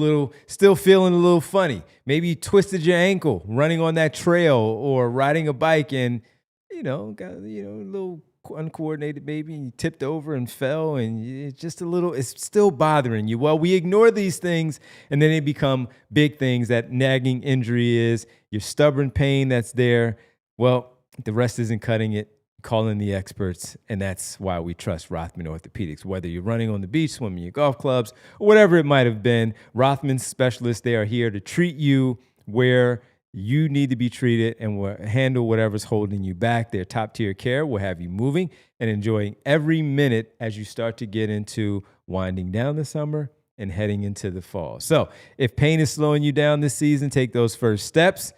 feeling a little funny. Maybe you twisted your ankle running on that trail or riding a bike, and got a little uncoordinated maybe, and you tipped over and fell, and it's still bothering you. Well, we ignore these things, and then they become big things. That nagging injury is your stubborn pain that's there. Well, the rest isn't cutting it. Call in the experts, and that's why we trust Rothman Orthopedics. Whether you're running on the beach, swimming your golf clubs, or whatever it might have been, Rothman specialists, they are here to treat you where you need to be treated and will handle whatever's holding you back. Their top-tier care will have you moving and enjoying every minute as you start to get into winding down the summer and heading into the fall. So if pain is slowing you down this season, take those first steps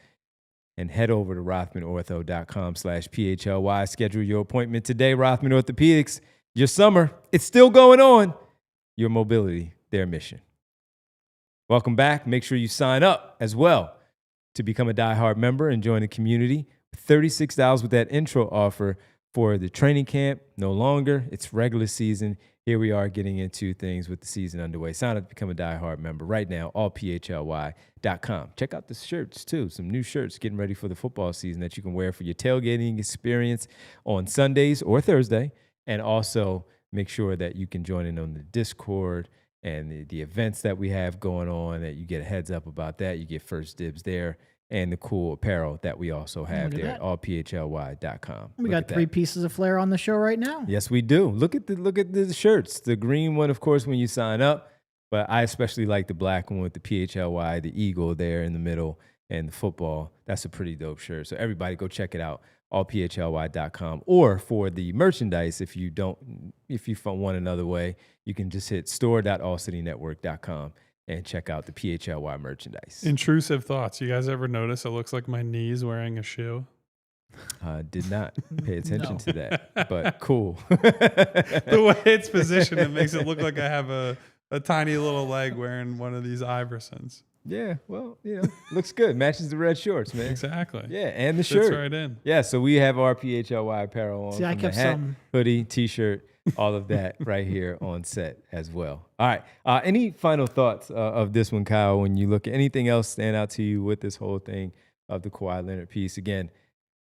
and head over to rothmanortho.com/PHLY. Schedule your appointment today. Rothman Orthopedics, your summer, it's still going on. Your mobility, their mission. Welcome back. Make sure you sign up as well to become a diehard member and join the community. $36 with that intro offer for the training camp. No longer. It's regular season. Here we are getting into things with the season underway. Sign up to become a diehard member right now, allphly.com. Check out the shirts, too. Some new shirts getting ready for the football season that you can wear for your tailgating experience on Sundays or Thursday. And also make sure that you can join in on the Discord and the events that we have going on, that you get a heads up about that. You get first dibs there. And the cool apparel that we also have there at allphly.com. We got 3 pieces of flair on the show right now. Yes, we do. Look at the shirts. The green one, of course, when you sign up, but I especially like the black one with the PHLY, the eagle there in the middle, and the football. That's a pretty dope shirt. So everybody go check it out, allphly.com. Or for the merchandise, if you want another way, you can just hit store.allcitynetwork.com. and check out the PHLY merchandise. Intrusive thoughts. You guys ever notice it looks like my knee's wearing a shoe? Did not pay attention to that, but cool. The way it's positioned, it makes it look like I have a tiny little leg wearing one of these Iversons. Yeah, well, looks good. Matches the red shorts, man. Exactly. Yeah, and the shirt. Fits right in. Yeah, so we have our PHLY apparel on. See, I kept the hat, some hoodie, T-shirt, all of that right here on set as well. All right. Any final thoughts of this one, Kyle, when you look at anything else stand out to you with this whole thing of the Kawhi Leonard piece? Again,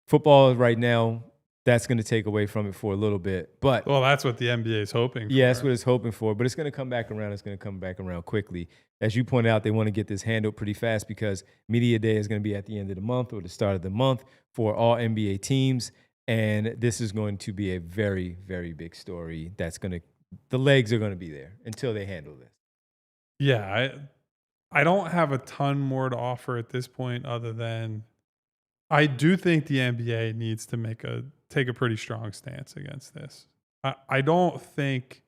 football right now, that's going to take away from it for a little bit. But well, that's what the NBA is hoping for. Yeah, that's what it's hoping for. But it's going to come back around. It's going to come back around quickly. As you pointed out, they want to get this handled pretty fast because Media Day is going to be at the end of the month or the start of the month for all NBA teams. And this is going to be a very, very big story. The legs are going to be there until they handle this. Yeah, I don't have a ton more to offer at this point other than I do think the NBA needs to take a pretty strong stance against this. I don't think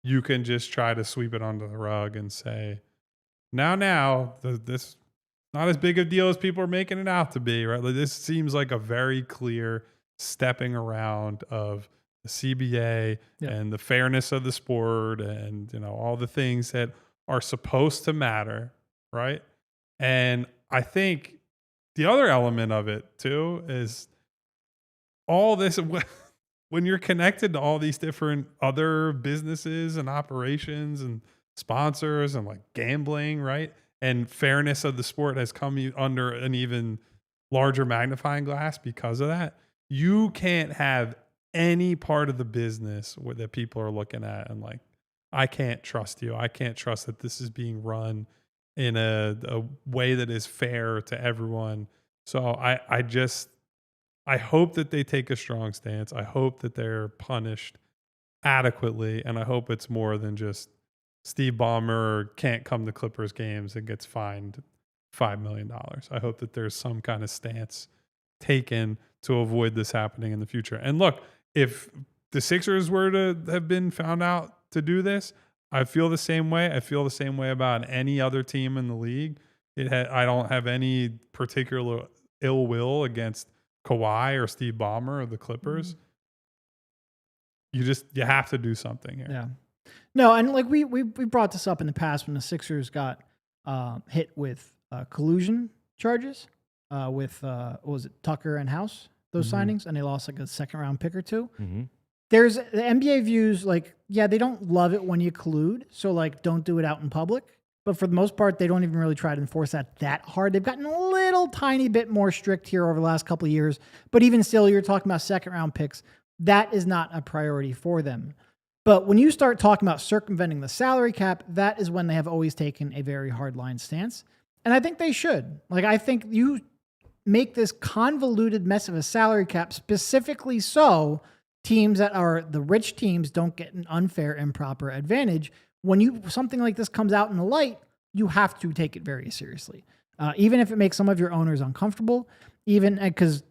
you can just try to sweep it under the rug and say, this not as big a deal as people are making it out to be, right? Like, this seems like a very clear stepping around of the CBA and the fairness of the sport and, all the things that are supposed to matter, right? And I think the other element of it too is all this, when you're connected to all these different other businesses and operations and sponsors and like gambling, right? And fairness of the sport has come under an even larger magnifying glass because of that. You can't have any part of the business that people are looking at and like, I can't trust you. I can't trust that this is being run in a way that is fair to everyone. So I hope that they take a strong stance. I hope that they're punished adequately. And I hope it's more than just Steve Ballmer can't come to Clippers games and gets fined $5 million. I hope that there's some kind of stance taken to avoid this happening in the future. And look, if the Sixers were to have been found out to do this, I feel the same way. I feel the same way about any other team in the league. I don't have any particular ill will against Kawhi or Steve Ballmer or the Clippers. You have to do something here. Yeah. No, and like we brought this up in the past when the Sixers got hit with collusion charges with what was it, Tucker and House, those signings, and they lost like a second round pick or two. There's the NBA views like, yeah, they don't love it when you collude, so like don't do it out in public. But for the most part, they don't even really try to enforce that hard. They've gotten a little tiny bit more strict here over the last couple of years. But even still, you're talking about second round picks. That is not a priority for them. But when you start talking about circumventing the salary cap, that is when they have always taken a very hard line stance. And I think they should. Like, I think you make this convoluted mess of a salary cap specifically so teams that are the rich teams don't get an unfair, improper advantage. When something like this comes out in the light, you have to take it very seriously. Even if it makes some of your owners uncomfortable, even because,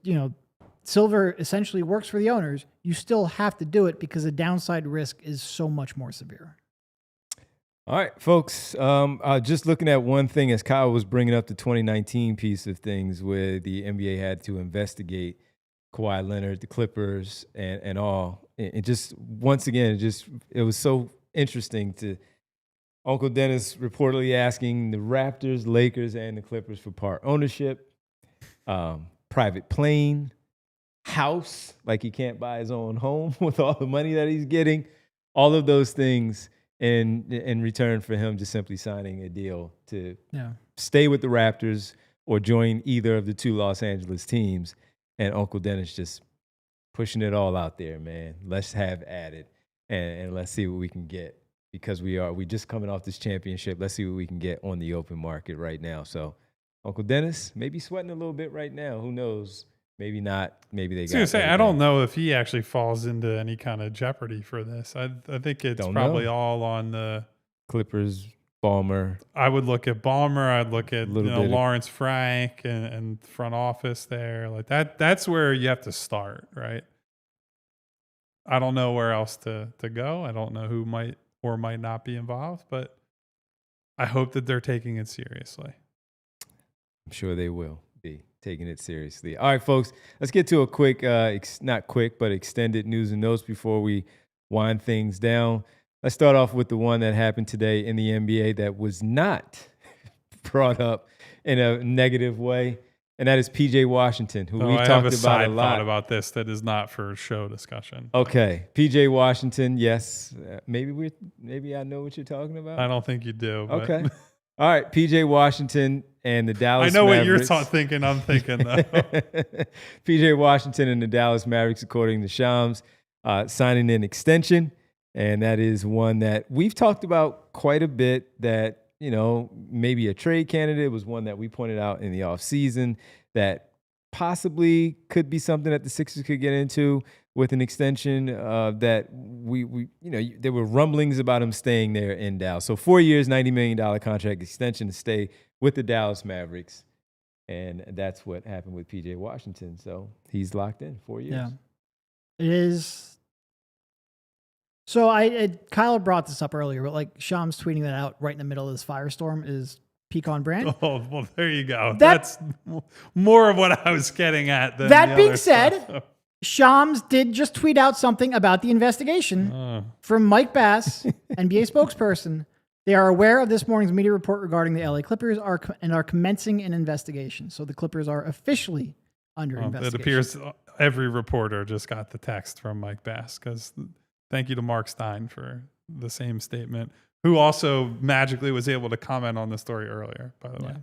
silver essentially works for the owners, you still have to do it because the downside risk is so much more severe. All right, folks, just looking at one thing as Kyle was bringing up the 2019 piece of things where the NBA had to investigate Kawhi Leonard, the Clippers, and all. It just, once again, it was so interesting to Uncle Dennis reportedly asking the Raptors, Lakers, and the Clippers for part ownership, private plane, house, like he can't buy his own home with all the money that he's getting, all of those things in return for him just simply signing a deal to stay with the Raptors or join either of the two Los Angeles teams. And Uncle Dennis just pushing it all out there, man. Let's have at it and let's see what we can get because we just coming off this championship. Let's see what we can get on the open market right now. So Uncle Dennis maybe sweating a little bit right now. Who knows? Maybe not. Maybe they got. I don't know if he actually falls into any kind of jeopardy for this. I think it's probably all on the Clippers. Ballmer. I would look at Ballmer. I'd look at Lawrence Frank and front office there. Like that's where you have to start, right? I don't know where else to go. I don't know who might or might not be involved, but I hope that they're taking it seriously. I'm sure they will be taking it seriously. All right, folks, let's get to a quick, not quick, but extended news and notes before we wind things down. Let's start off with the one that happened today in the NBA that was not brought up in a negative way. and that is PJ Washington, who Oh, we've I have talked a about side a lot. thought about this that is not for show discussion. Okay, PJ Washington. Yes, maybe I know what you're talking about. I don't think you do. But Okay. All right, PJ Washington and the Dallas I know Mavericks. what you're thinking. I'm thinking though. PJ Washington and the Dallas Mavericks, according to Shams, signing an extension. And that is one that we've talked about quite a bit, that, maybe a trade candidate. Was one that we pointed out in the offseason that possibly could be something that the Sixers could get into with an extension, that there were rumblings about him staying there in Dallas. So 4 years, $90 million contract extension to stay with the Dallas Mavericks. And that's what happened with PJ Washington. So he's locked in 4 years. Yeah. It is. So Kyle brought this up earlier, but like Shams tweeting that out right in the middle of this firestorm is peak on brand. Oh, well, there you go. That- That's more of what I was getting at. Than That the being other said, stuff. Shams did just tweet out something about the investigation from Mike Bass, NBA spokesperson. They are aware of this morning's media report regarding the LA Clippers and are commencing an investigation. So the Clippers are officially under investigation. It appears every reporter just got the text from Mike Bass, because thank you to Mark Stein for the same statement, who also magically was able to comment on the story earlier, by the way.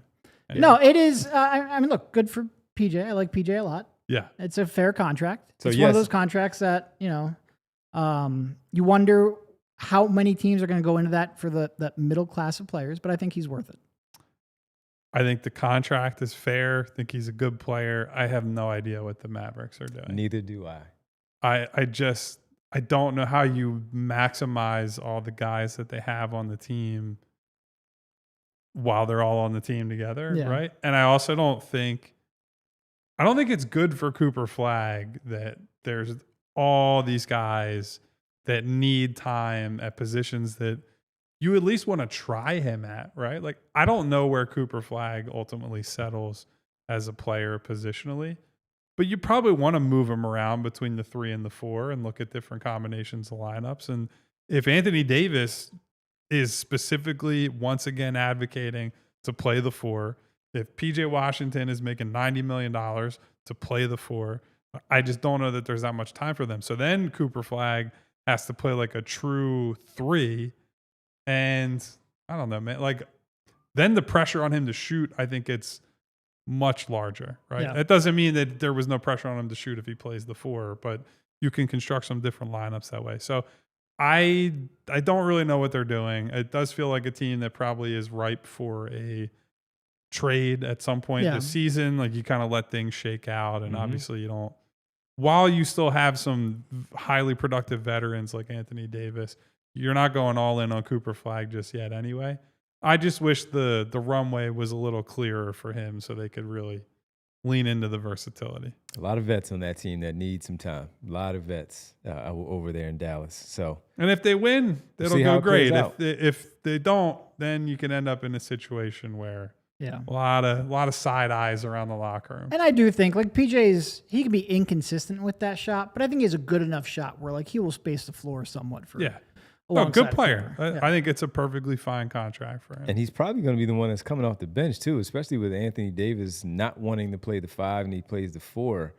Anyway. No, it is. I mean, look, good for PJ. I like PJ a lot. Yeah. It's a fair contract. So it's one of those contracts that, you wonder how many teams are going to go into that for the middle class of players, but I think he's worth it. I think the contract is fair. I think he's a good player. I have no idea what the Mavericks are doing. Neither do I. I don't know how you maximize all the guys that they have on the team while they're all on the team together, right? And I also don't think it's good for Cooper Flag that there's all these guys that need time at positions that you at least want to try him at, right? Like, I don't know where Cooper Flag ultimately settles as a player positionally, but you probably want to move him around between the 3 and the 4 and look at different combinations of lineups. And if Anthony Davis is specifically once again advocating to play the 4, if PJ Washington is making $90 million to play the 4, I just don't know that there's that much time for them. So then Cooper Flag has to play like a true 3. And I don't know, man, like then the pressure on him to shoot, I think it's much larger, right? Yeah. That doesn't mean that there was no pressure on him to shoot if he plays the 4, but you can construct some different lineups that way. So I don't really know what they're doing. It does feel like a team that probably is ripe for a trade at some point this season. Like, you kind of let things shake out, and obviously you don't, while you still have some highly productive veterans like Anthony Davis, you're not going all in on Cooper Flag just yet anyway. I just wish the runway was a little clearer for him so they could really lean into the versatility. A lot of vets on that team that need some time. A lot of vets over there in Dallas. So, and if they win, it'll go great. If they don't, then you can end up in a situation where a lot of side eyes around the locker room. And I do think, like, he can be inconsistent with that shot, but I think he has a good enough shot where, like, he will space the floor somewhat for good player. I think it's a perfectly fine contract for him. And he's probably going to be the one that's coming off the bench too, especially with Anthony Davis not wanting to play the 5 and he plays the 4.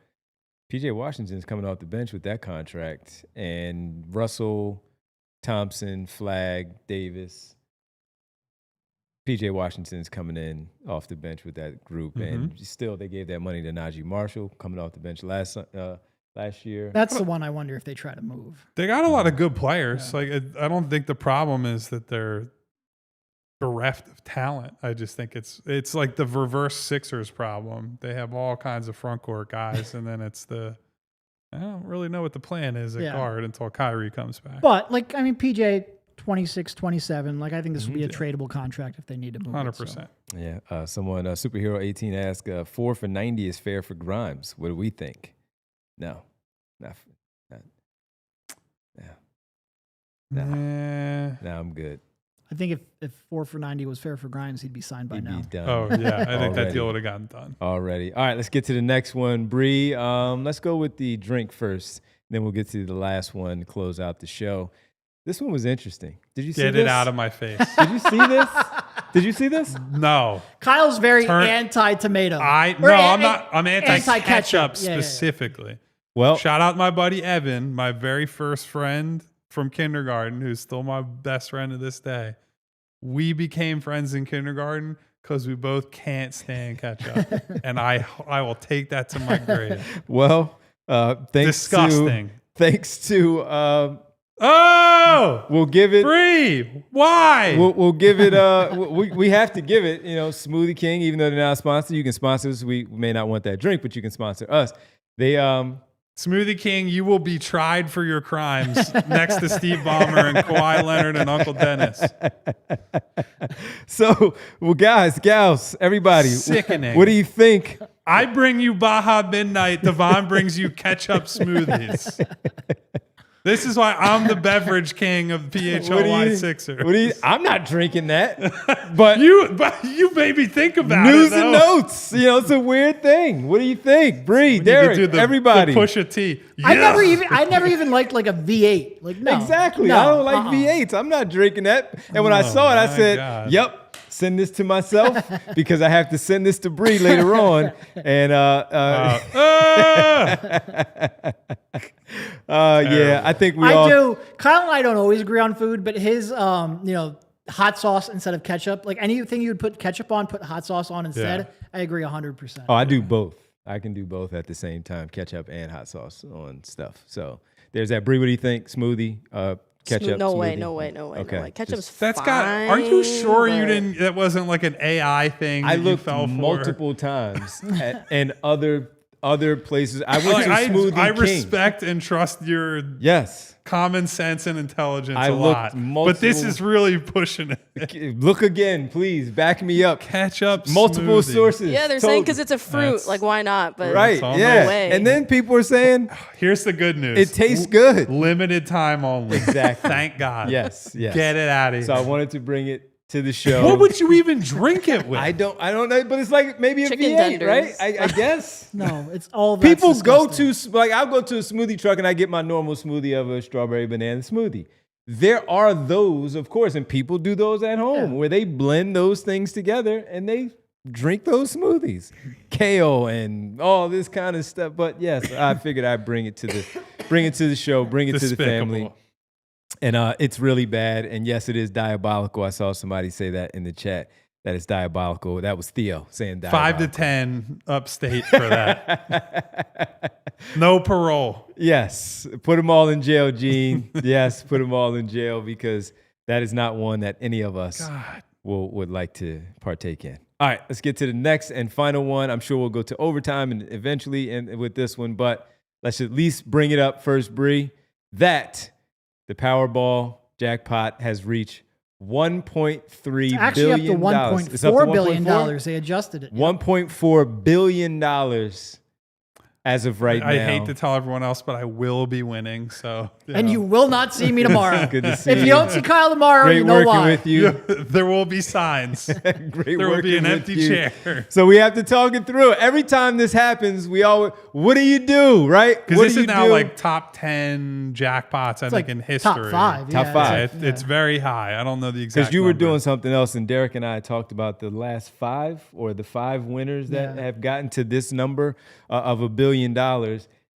PJ Washington's coming off the bench with that contract, and Russell, Thompson, Flag, Davis. PJ Washington's coming in off the bench with that group, and still they gave that money to Najee Marshall coming off the bench last year. That's the one I wonder if they try to move. They got a lot of good players. Yeah. Like, I don't think the problem is that they're bereft of talent. I just think it's like the reverse Sixers problem. They have all kinds of front court guys, and then I don't really know what the plan is at guard until Kyrie comes back. But, like, I mean, PJ 26, 27, like, I think this would be a tradable contract if they need to move 100%. So. Yeah. Someone, Superhero 18 asked, 4 for 90 is fair for Grimes. What do we think? No. Nah, I'm good. I think if 4 for 90 was fair for Grimes, he'd be signed by now. Be done. Oh, yeah. I think that deal would have gotten done. Already. All right, let's get to the next one. Bree, let's go with the drink first. Then we'll get to the last one to close out the show. This one was interesting. Did you see this? Get it out of my face. Did you see this? Did you see this? No. Kyle's very anti-tomato. I'm not. I'm anti-ketchup specifically. Well, shout out my buddy Evan, my very first friend from kindergarten, who's still my best friend to this day. We became friends in kindergarten because we both can't stand ketchup, and I will take that to my grave. Well, disgusting. Thanks to we'll give it free. Why? We'll give it. We have to give it. Smoothie King, even though they're not a sponsor, you can sponsor us. We may not want that drink, but you can sponsor us. They Smoothie King, you will be tried for your crimes next to Steve Ballmer and Kawhi Leonard and Uncle Dennis. So, well, guys, gals, everybody, sickening. What do you think? I bring you Baja Midnight. Devon brings you ketchup smoothies. This is why I'm the beverage king of PHLY Sixers. I'm not drinking that, but you made me think about news and notes. It's a weird thing. What do you think, Bree, Derek, everybody? The Pusha T. Yeah. I never even liked like a V8. Like no, exactly. No, I don't like V8s. I'm not drinking that. And when I saw it, I said, God. "Yep." Send this to myself because I have to send this to Bree later on. And yeah, I think I do. Kyle and I don't always agree on food, but his hot sauce instead of ketchup, like anything you would put ketchup on, put hot sauce on instead. Yeah. I agree 100%. Oh, I do both. I can do both at the same time, ketchup and hot sauce on stuff. So there's that. Bree, what do you think? Smoothie, ketchup? No smoothie? No way. Ketchup's that's fine. Are you sure you didn't? That wasn't like an AI thing. I that looked you fell multiple times and other places. I went to Smoothie King. I respect and trust your common sense and intelligence a lot. But this is really pushing it. Look again, please. Back me up. Ketchup multiple smoothie. sources. Yeah, they're saying because it's a fruit. Like, why not? But right. Yeah. No way. And then people are saying, here's the good news. It tastes good. Limited time only. Exactly. Thank God. Yes. Get it out of here. So I wanted to bring it to the show. What would you even drink it with? I don't know, but it's like maybe a Chicken V8, tenders. right? I guess. No, it's all people go to I'll go to a smoothie truck and I get my normal smoothie of a strawberry banana smoothie. There are those, of course, and people do those at home where they blend those things together and they drink those smoothies, kale and all this kind of stuff. But yes, I figured I'd bring it to the show, bring it to the family. And it's really bad. And yes, it is diabolical. I saw somebody say that in the chat, that it's diabolical. That was Theo saying diabolical. 5 to 10 upstate for that. No parole. Yes. Put them all in jail, Gene. Yes, put them all in jail because that is not one that any of us would like to partake in. All right, let's get to the next and final one. I'm sure we'll go to overtime and eventually with this one, but let's at least bring it up first, Bree, that the Powerball jackpot has reached $1.3 actually billion. Up to $1.4 billion. They adjusted it. $1.4 billion as of right now. I hate to tell everyone else, but I will be winning. So, you will not see me tomorrow. Good to see if you don't see Kyle tomorrow, Great you know working why. with you. There will be signs. Great there will be an working empty with you. chair. So we have to talk it through. Every time this happens, we always, what do you do, right? Because this is now like top 10 jackpots, I think, in history. Top 5. Top 5. It's very high. I don't know the exact Because you were number. doing something else, and Derek and I talked about the last 5 or the 5 winners that have gotten to this number of $1 billion.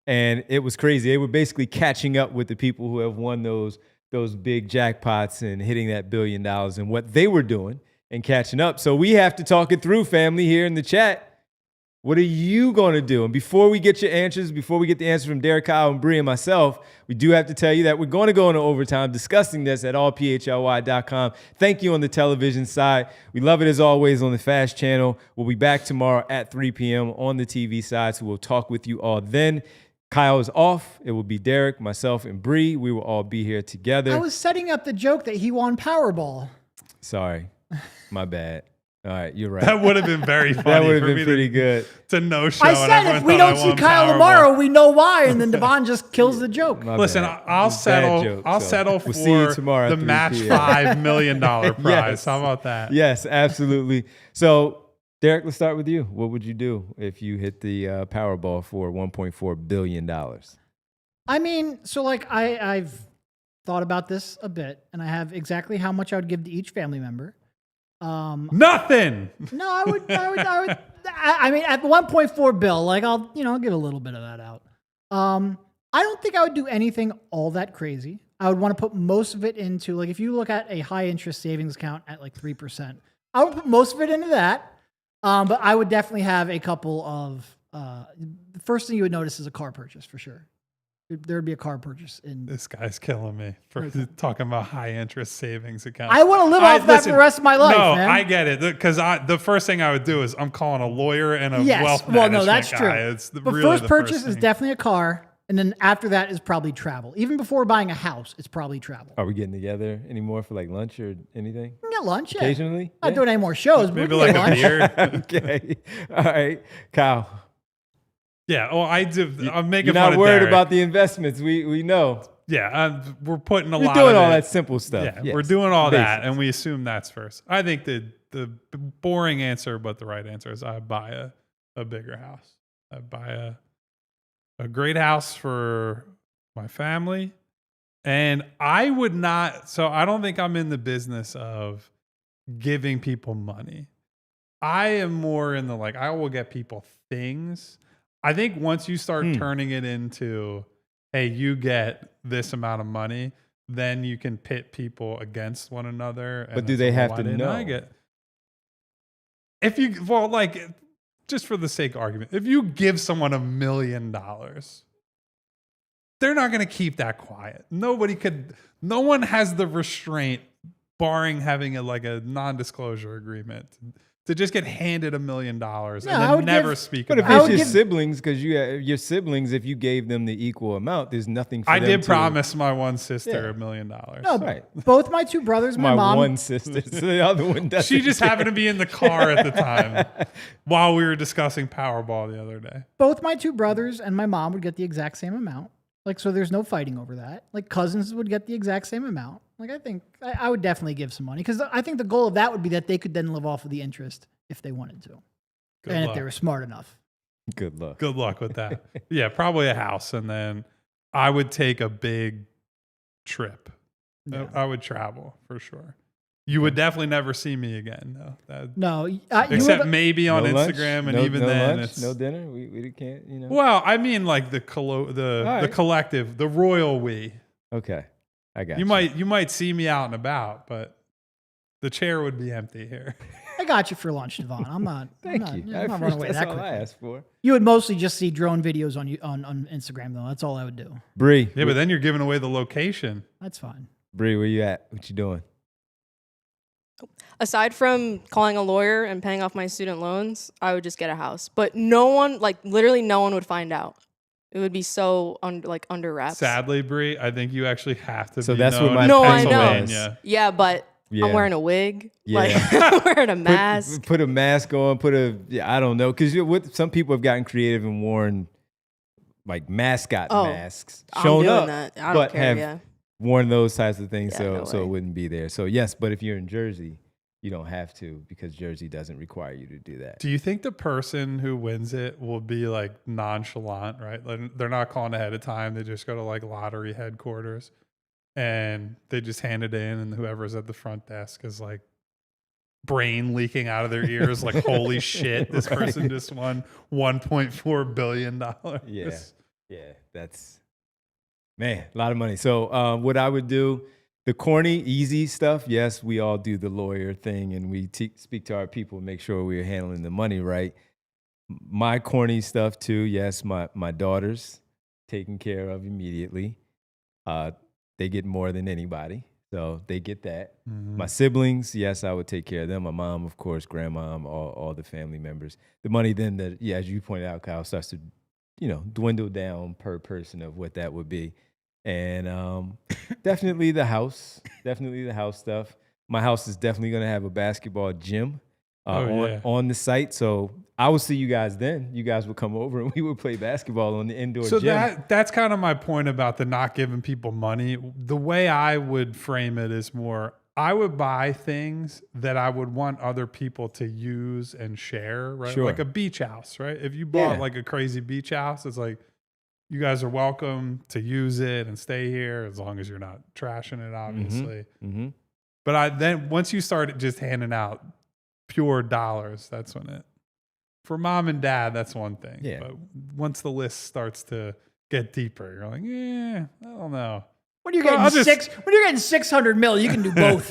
And it was crazy. They were basically catching up with the people who have won those big jackpots and hitting that $1 billion and what they were doing and catching up. So we have to talk it through, family, here in the chat. What are you going to do? And before we get your answers, before we get the answers from Derek, Kyle, and Bree and myself, we do have to tell you that we're going to go into overtime discussing this at allphly.com. Thank you on the television side. We love it as always on the Fast channel. We'll be back tomorrow at 3 p.m. on the TV side, so we'll talk with you all then. Kyle is off. It will be Derek, myself, and Bree. We will all be here together. I was setting up the joke that he won Powerball. Sorry. My bad. All right, you're right. That would have been very funny. That would have been pretty good. It's a no-show. I said if we don't see Kyle tomorrow, we know why, and then Devon just kills the joke. Listen, I'll settle. Joke, I'll settle for see you tomorrow the match $5 million prize. Yes. How about that? Yes, absolutely. So, Derek, let's start with you. What would you do if you hit the Powerball for $1.4 billion? I mean, so like I've thought about this a bit, and I have exactly how much I would give to each family member. Nothing. No, I would. I mean, at 1.4 bill, like I'll give a little bit of that out. I don't think I would do anything all that crazy. I would want to put most of it into, like, if you look at a high interest savings account at like 3%, I would put most of it into that. But I would definitely have a couple of, the first thing you would notice is a car purchase for sure. There would be a car purchase in. This guy's killing me for talking about high interest savings account. I want to live off that for the rest of my life. No, man. I get it, because the first thing I would do is I'm calling a lawyer and a wealth management well, no, that's guy. true. It's but really first the purchase first is thing. definitely a car, and then after that is probably travel. Even before buying a house, it's probably travel. Are we getting together anymore for like lunch or anything? We can get lunch, yeah. Occasionally? Not doing any more shows, but Maybe we can like get a lunch. beer. Okay. All right. Kyle. Yeah, well, I'm making You're fun not of worried Derek. about the investments. We know. Yeah, we're putting a You're lot doing of all it. that simple stuff. Yeah, Yes. we're doing all that, Basics. and we assume that's first. I think the boring answer, but the right answer is I buy a bigger house. I buy a great house for my family, and I would not. So I don't think I'm in the business of giving people money. I am more in the I will get people things. I think once you start turning it into, hey, you get this amount of money, then you can pit people against one another. But do they have to know? If you, just for the sake of argument, if you give someone $1 million, they're not going to keep that quiet. No one has the restraint, barring having a non-disclosure agreement, to just get handed $1 million and then never speak But if about it. it's your siblings, because your siblings, if you gave them the equal amount, there's nothing for I them did to promise my one sister $1 million. No, Right. both my two brothers, my mom. one sister, so the other one doesn't. She just happened to be in the car at the time while we were discussing Powerball the other day. Both my two brothers and my mom would get the exact same amount. So there's no fighting over that. Cousins would get the exact same amount. I think I would definitely give some money, because I think the goal of that would be that they could then live off of the interest if they wanted to. Good luck. If they were smart enough. Good luck. Good luck with that. Yeah, probably a house. And then I would take a big trip. Yeah. I would travel for sure. You would definitely never see me again, though. No. Except maybe on No lunch? Instagram, and No- even no then, lunch? it's no dinner. We can't. Well, I mean, the right. collective, the royal we. Okay, I got You might see me out and about, but the chair would be empty here. I got you for lunch, Devon. I'm not. Thank I'm you. not running away That's that all quickly. I asked for. You would mostly just see drone videos on Instagram, though. That's all I would do. Bree. Yeah, but then you're giving away the location. That's fine. Bree, where you at? What you doing? Aside from calling a lawyer and paying off my student loans, I would just get a house. But no one, literally no one would find out. It would be so under wraps. Sadly, Bree, I think you actually have to So be that's what known my in No, I know. Pennsylvania. Yeah, but Yeah. I'm wearing a wig. Yeah. I'm wearing a mask. Put a mask on. I don't know, because some people have gotten creative and worn mascot masks, I'm shown doing up, that. I don't but care, have yeah. worn those types of things, Yeah, so no so it way. wouldn't be there. So yes, but if you're in Jersey, you don't have to, because Jersey doesn't require you to do that. Do you think the person who wins it will be nonchalant, right? They're not calling ahead of time. They just go to lottery headquarters and they just hand it in, and whoever's at the front desk is brain leaking out of their ears, holy shit, this person just won $1.4 billion. Yeah, that's, man, a lot of money. So what I would do, the corny, easy stuff, yes, we all do the lawyer thing, and we speak to our people and make sure we're handling the money right. My corny stuff too, yes, my daughters taken care of immediately. They get more than anybody, so they get that. Mm-hmm. My siblings, yes, I would take care of them. My mom, of course, grandma, all the family members. The money then, as you pointed out, Kyle, starts to dwindle down per person of what that would be. And definitely the house stuff. My house is definitely going to have a basketball gym on the site. So I will see you guys then. You guys will come over and we will play basketball on the indoor gym. So that's kind of my point about the not giving people money. The way I would frame it is more, I would buy things that I would want other people to use and share, right? Sure. Like a beach house, right? If you bought Yeah. a crazy beach house, it's you guys are welcome to use it and stay here as long as you're not trashing it, obviously. Mm-hmm. But then once you start just handing out pure dollars, that's when it. For mom and dad, that's one thing. Yeah. But once the list starts to get deeper, you're like, I don't know. When you're getting 600 mil, you can do both.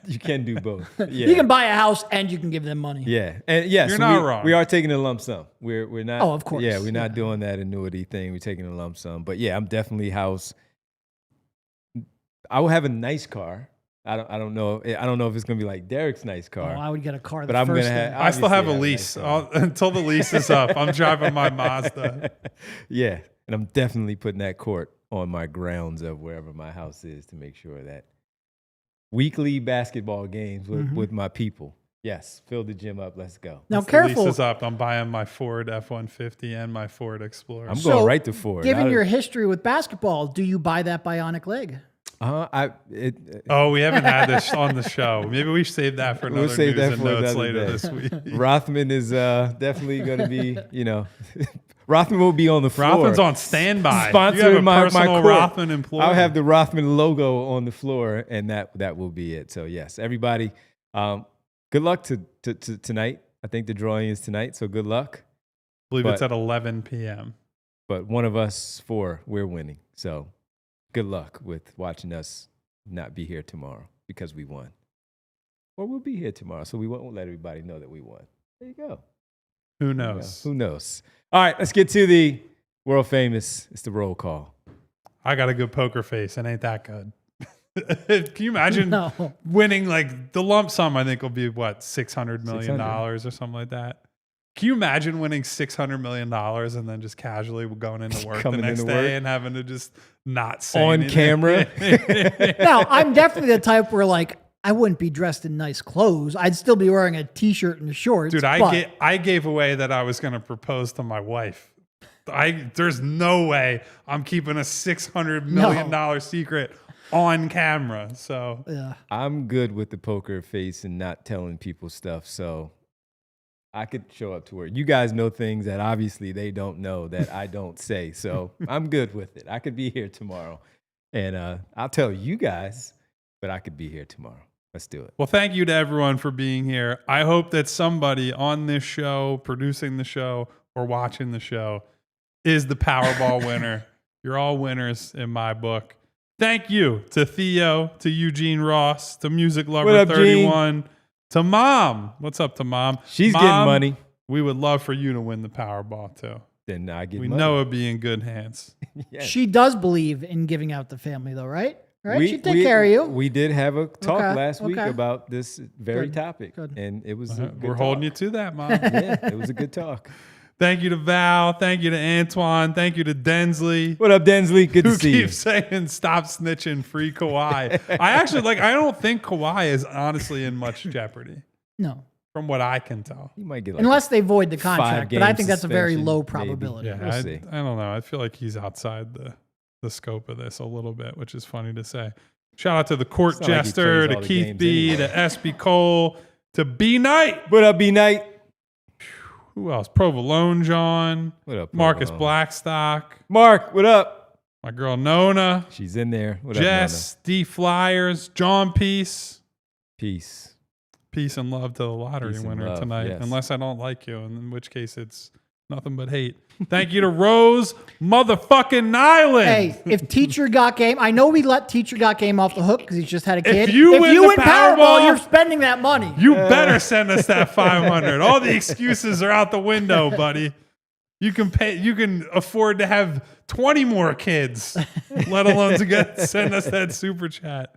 You can do both. Yeah. You can buy a house and you can give them money. Yeah, and yes, You're not wrong. We are taking a lump sum. We're not. Oh, of course. Yeah, we're not doing that annuity thing. We're taking a lump sum. But yeah, I'm definitely house. I will have a nice car. I don't know. I don't know if it's gonna be like Derek's nice car. Oh, I would get a car. But I'm gonna have. I still have a obviously lease. nice Until the lease is up, I'm driving my Mazda. Yeah, and I'm definitely putting that court on my grounds of wherever my house is to make sure that weekly basketball games with my people. Yes, fill the gym up. Let's go. Now, Once careful. The lease is up. I'm buying my Ford F-150 and my Ford Explorer. I'm going right to Ford. Given your history with basketball, do you buy that bionic leg? We haven't had this on the show. Maybe we should save that for another We'll save news that and for notes another later day. this week. Rothman is definitely going to be, Rothman will be on the floor. Rothman's on standby. Sponsoring you have a my personal court. Rothman employee. I'll have the Rothman logo on the floor, and that will be it. So yes, everybody, good luck to tonight. I think the drawing is tonight, so good luck. I believe it's at 11 p.m. But one of us four, we're winning. So good luck with watching us not be here tomorrow because we won. Or we'll be here tomorrow, so we won't let everybody know that we won. There you go. Who knows? Who knows? All right, let's get to the world famous. It's the roll call. I got a good poker face and ain't that good. Can you imagine No. winning like the lump sum? I think will be what, $600 million or something like that. Can you imagine winning $600 million and then just casually going into work the Coming next into day work. and having to just not say On anything? camera. Now, I'm definitely the type where like I wouldn't be dressed in nice clothes. I'd still be wearing a t-shirt and shorts. Dude, but I gave away that I was going to propose to my wife. There's no way I'm keeping a $600 million secret on camera. So yeah. I'm good with the poker face and not telling people stuff, so I could show up to work. You guys know things that obviously they don't know that I don't say, so I'm good with it. I could be here tomorrow, and I'll tell you guys, but I could be here tomorrow. Let's do it. Well, thank you to everyone for being here. I hope that somebody on this show, producing the show, or watching the show is the Powerball winner. You're all winners in my book. Thank you to Theo, to Eugene Ross, to Music Lover What up, 31, to Mom. What's up to Mom? She's Mom, getting money. We would love for you to win the Powerball too. Then I get We money. know it'd be in good hands. Yes. She does believe in giving out the family though, right? Right? She'd take care of you. We did have a talk Okay, last week okay. about this very Good, topic, good. and it was a good We're holding you talk. to that, Mom. Yeah, it was a good talk. Thank you to Val. Thank you to Antoine. Thank you to Densley. What up, Densley? Good to Who see you. keeps saying stop snitching, free Kawhi. I don't think Kawhi is honestly in much jeopardy No. from what I can tell. You might get like Unless they void the contract, but I 5-game think that's a very suspension, low maybe. probability. We'll I see. don't know. I feel like he's outside the scope of this a little bit, which is funny to say. Shout out to the court It's not like he jester, plays to all the Keith games B, anyway. to SB Cole, to B Knight. What up, B Knight? Who else? Provolone John, What up, Marcus Provolone? Blackstock, Mark, what up? my girl Nona, She's in there. What Jess, D Flyers, John Peace. up, Nona? Peace. Peace and love to the lottery Peace and winner love, tonight, yes. unless I don't like you, in which case it's nothing but hate. Thank you to Rose motherfucking Nyland. Hey, if Teacher Got Game, I know we let Teacher Got Game off the hook because he's just had a kid. you win the Powerball, you're spending that money. You better send us that 500. All the excuses are out the window, buddy. You can pay. You can afford to have 20 more kids, let alone to send us that super chat.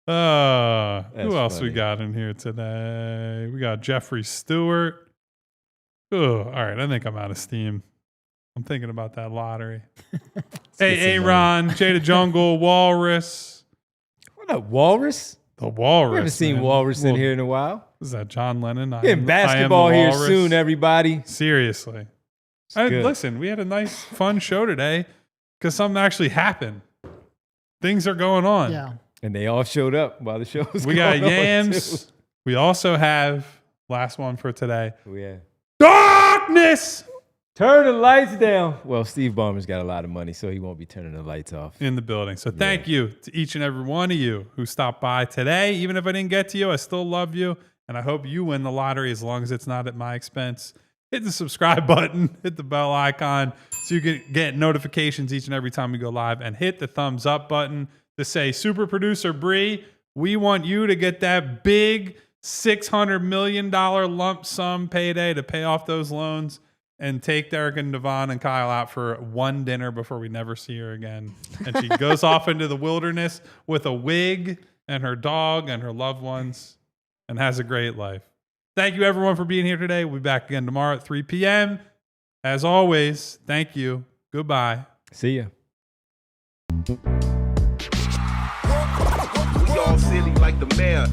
Who else we funny. got in here today? We got Jeffrey Stewart. Oh, all right. I think I'm out of steam. I'm thinking about that lottery. Hey, some Aaron, Jada Jungle, Walrus. What up, Walrus? The Walrus. We haven't seen man. Walrus in Well, here in a while. Is that John Lennon? Getting basketball here soon, everybody. Seriously. good. Listen, we had a nice, fun show today because something actually happened. Things are going on. Yeah. And they all showed up while the show was We going got on, yams. We also have, last one for today, too. Yeah. darkness. Turn the lights down. Well, Steve Ballmer's got a lot of money, so he won't be turning the lights off. In the building. So thank you to each and every one of you who stopped by today. Even if I didn't get to you, I still love you. And I hope you win the lottery as long as it's not at my expense. Hit the subscribe button, hit the bell icon so you can get notifications each and every time we go live, and hit the thumbs up button to say, super producer Bree, we want you to get that big $600 million lump sum payday to pay off those loans and take Derek and Devon and Kyle out for one dinner before we never see her again. And she goes off into the wilderness with a wig and her dog and her loved ones and has a great life. Thank you, everyone, for being here today. We'll be back again tomorrow at 3 p.m. As always, thank you. Goodbye. See ya. We all silly like the mayor.